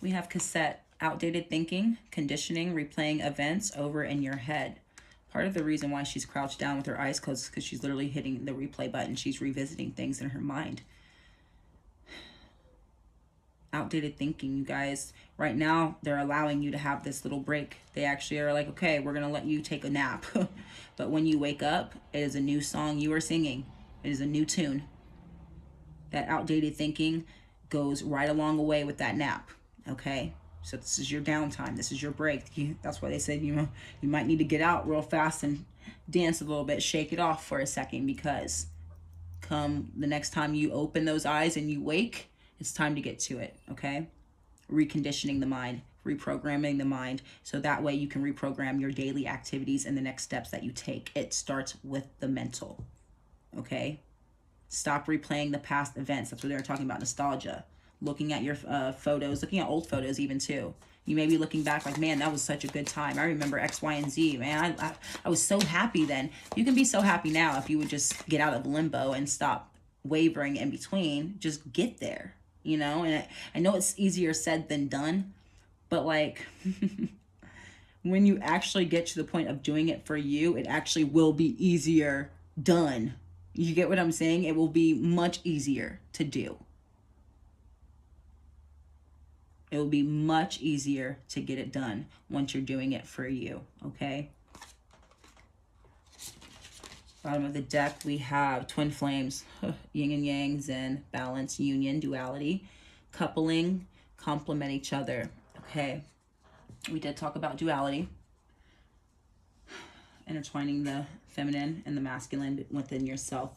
We have cassette: outdated thinking, conditioning, replaying events over in your head. Part of the reason why she's crouched down with her eyes closed is because she's literally hitting the replay button. She's revisiting things in her mind. Outdated thinking, you guys. Right now, they're allowing you to have this little break. They actually are like, okay, we're going to let you take a nap. But when you wake up, it is a new song you are singing. It is a new tune. That outdated thinking goes right along the way with that nap, okay? So this is your downtime. This is your break. That's why they said, you might need to get out real fast and dance a little bit, shake it off for a second, because come the next time you open those eyes and you wake, it's time to get to it, okay? Reconditioning the mind, reprogramming the mind, so that way you can reprogram your daily activities and the next steps that you take. It starts with the mental, okay? Stop replaying the past events. That's what they're talking about, nostalgia. Looking at your photos, looking at old photos even too. You may be looking back like, man, that was such a good time. I remember X, Y, and Z. Man, I was so happy then. You can be so happy now if you would just get out of limbo and stop wavering in between. Just get there, you know? And I know it's easier said than done, but like when you actually get to the point of doing it for you, it actually will be easier done. You get what I'm saying? It will be much easier to do. It will be much easier to get it done once you're doing it for you, okay? Bottom of the deck, we have twin flames, yin and yang, zen, balance, union, duality, coupling, complement each other, okay? We did talk about duality, intertwining the feminine and the masculine within yourself,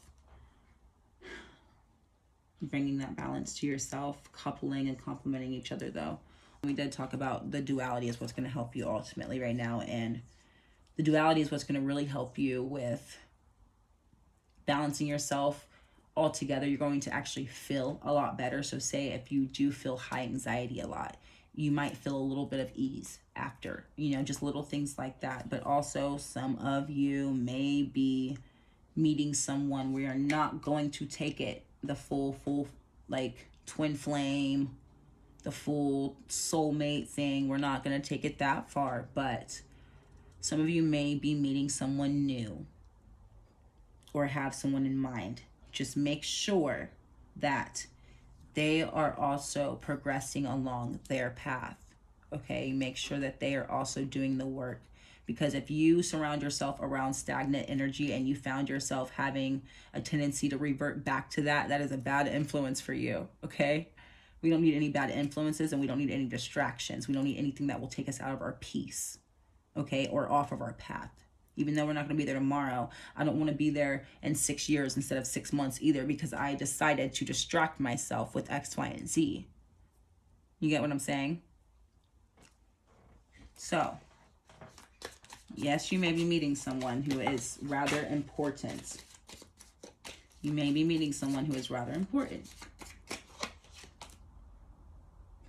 bringing that balance to yourself, coupling and complementing each other though. We did talk about the duality is what's going to help you ultimately right now, and the duality is what's going to really help you with balancing yourself all together. You're going to actually feel a lot better. So say if you do feel high anxiety a lot, you might feel a little bit of ease after, you know, just little things like that. But also some of you may be meeting someone where you're not going to take it the full like twin flame, the full soulmate thing. We're not going to take it that far, but some of you may be meeting someone new or have someone in mind. Just make sure that they are also progressing along their path, okay? Make sure that they are also doing the work. Because if you surround yourself around stagnant energy and you found yourself having a tendency to revert back to that, that is a bad influence for you, okay? We don't need any bad influences, and we don't need any distractions. We don't need anything that will take us out of our peace, okay, or off of our path. Even though we're not going to be there tomorrow, I don't want to be there in 6 years instead of 6 months either, because I decided to distract myself with X, Y, and Z. You get what I'm saying? So, yes, you may be meeting someone who is rather important. You may be meeting someone who is rather important.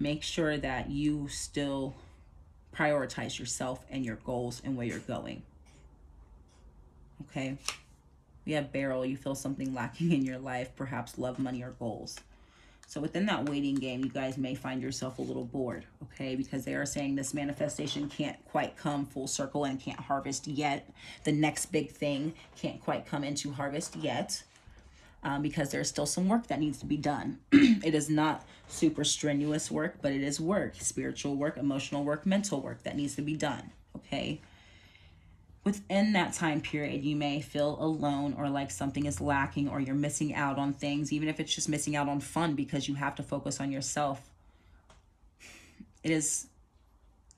Make sure that you still prioritize yourself and your goals and where you're going. Okay? We have Beryl. You feel something lacking in your life, perhaps love, money, or goals. So within that waiting game, you guys may find yourself a little bored, okay? Because they are saying this manifestation can't quite come full circle and can't harvest yet. The next big thing can't quite come into harvest yet, because there's still some work that needs to be done. It is not super strenuous work, but it is work, spiritual work, emotional work, mental work that needs to be done, okay? Within that time period, you may feel alone or like something is lacking or you're missing out on things, even if it's just missing out on fun because you have to focus on yourself. It is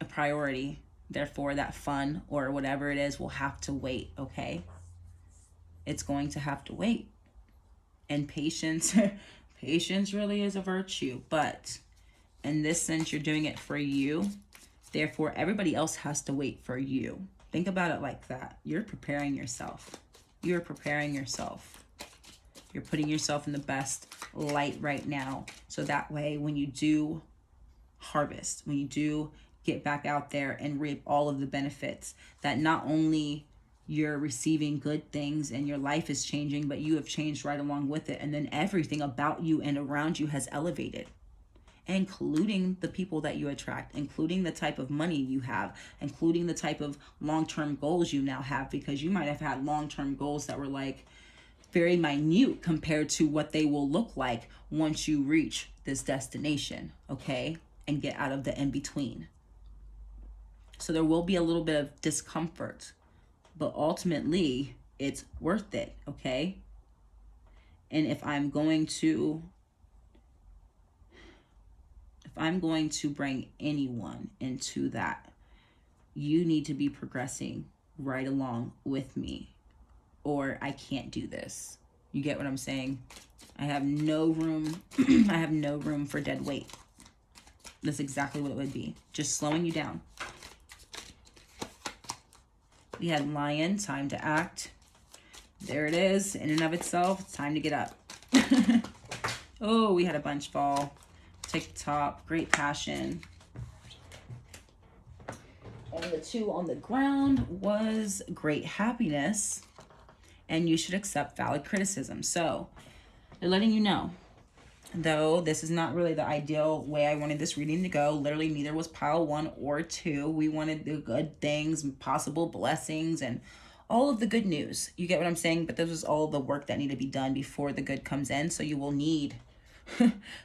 a priority. Therefore, that fun or whatever it is will have to wait, okay? It's going to have to wait. And patience, patience really is a virtue. But in this sense, you're doing it for you. Therefore, everybody else has to wait for you. Think about it like that. You're preparing yourself. You're preparing yourself. You're putting yourself in the best light right now. So that way, when you do harvest, when you do get back out there and reap all of the benefits, that not only you're receiving good things and your life is changing, but you have changed right along with it. And then everything about you and around you has elevated, including the people that you attract, including the type of money you have, including the type of long-term goals you now have, because you might have had long-term goals that were like very minute compared to what they will look like once you reach this destination, okay? And get out of the in-between. So there will be a little bit of discomfort, but ultimately it's worth it, okay? And if I'm going to bring anyone into that, you need to be progressing right along with me, or I can't do this. You get what I'm saying? I have no room. I have no room for dead weight. That's exactly what it would be. Just slowing you down. We had Lion, time to act. There it is. In and of itself, it's time to get up. Oh, we had a bunch fall. Take the top. Great passion. And the 2 on the ground was great happiness. And you should accept valid criticism. So they're letting you know, though this is not really the ideal way I wanted this reading to go. Literally, neither was pile 1 or 2. We wanted the good things, possible blessings, and all of the good news. You get what I'm saying? But this was all the work that needed to be done before the good comes in. So you will need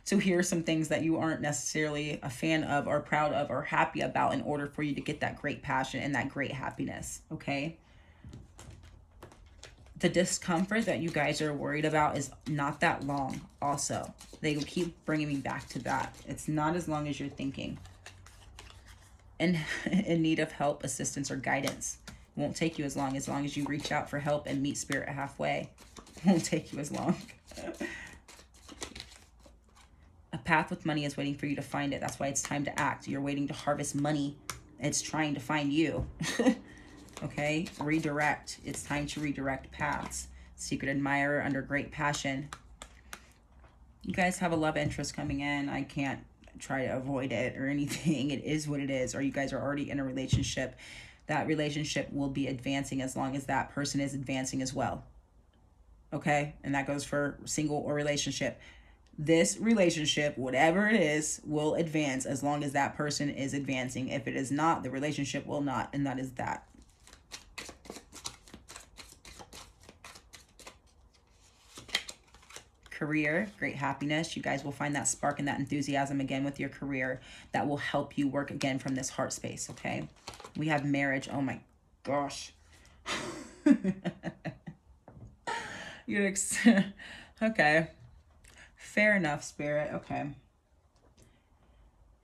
to hear some things that you aren't necessarily a fan of or proud of or happy about in order for you to get that great passion and that great happiness, okay? The discomfort that you guys are worried about is not that long also. They will keep bringing me back to that. It's not as long as you're thinking. And in need of help, assistance, or guidance. It won't take you as long as you reach out for help and meet spirit halfway. It won't take you as long. A path with money is waiting for you to find it. That's why it's time to act. You're waiting to harvest money. It's trying to find you. Okay, redirect. It's time to redirect paths. Secret admirer under great passion. You guys have a love interest coming in. I can't try to avoid it or anything. It is what it is. Or you guys are already in a relationship. That relationship will be advancing as long as that person is advancing as well. Okay, and that goes for single or relationship. This relationship, whatever it is, will advance as long as that person is advancing. If it is not, the relationship will not, and that is that. Career, great happiness. You guys will find that spark and that enthusiasm again with your career that will help you work again from this heart space, okay? We have marriage. Oh my gosh. Okay. Fair enough, Spirit. Okay.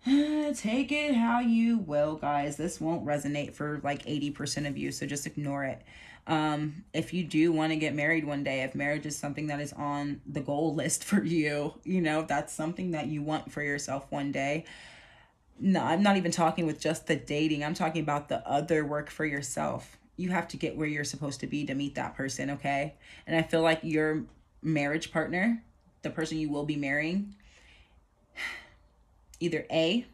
Take it how you will, guys. This won't resonate for like 80% of you, so just ignore it. If you do want to get married one day, if marriage is something that is on the goal list for you, you know, if that's something that you want for yourself one day. No, I'm not even talking with just the dating. I'm talking about the other work for yourself. You have to get where you're supposed to be to meet that person, okay? And I feel like your marriage partner, the person you will be marrying, either A,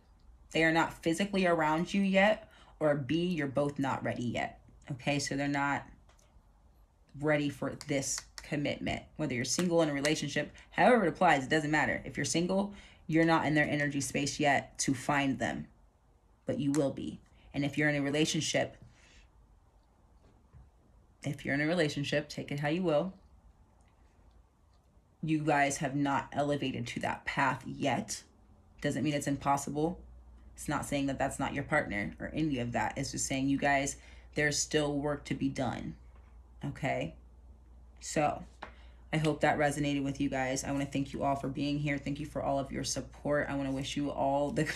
they are not physically around you yet, or B, you're both not ready yet. Okay, so they're not ready for this commitment. Whether you're single in a relationship, however it applies, it doesn't matter. If you're single, you're not in their energy space yet to find them, but you will be. And if you're in a relationship, take it how you will, you guys have not elevated to that path yet. Doesn't mean it's impossible. It's not saying that that's not your partner or any of that. It's just saying you guys, there's still work to be done. Okay? So I hope that resonated with you guys. I want to thank you all for being here. Thank you for all of your support. I want to wish you all the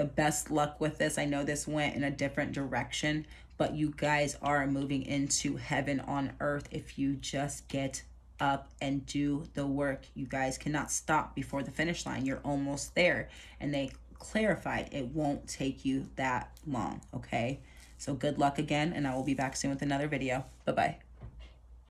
best luck with this. I know this went in a different direction, but you guys are moving into heaven on earth if you just get up and do the work. You guys cannot stop before the finish line. You're almost there. And they clarified it won't take you that long, okay? So good luck again, and I will be back soon with another video. Bye-bye.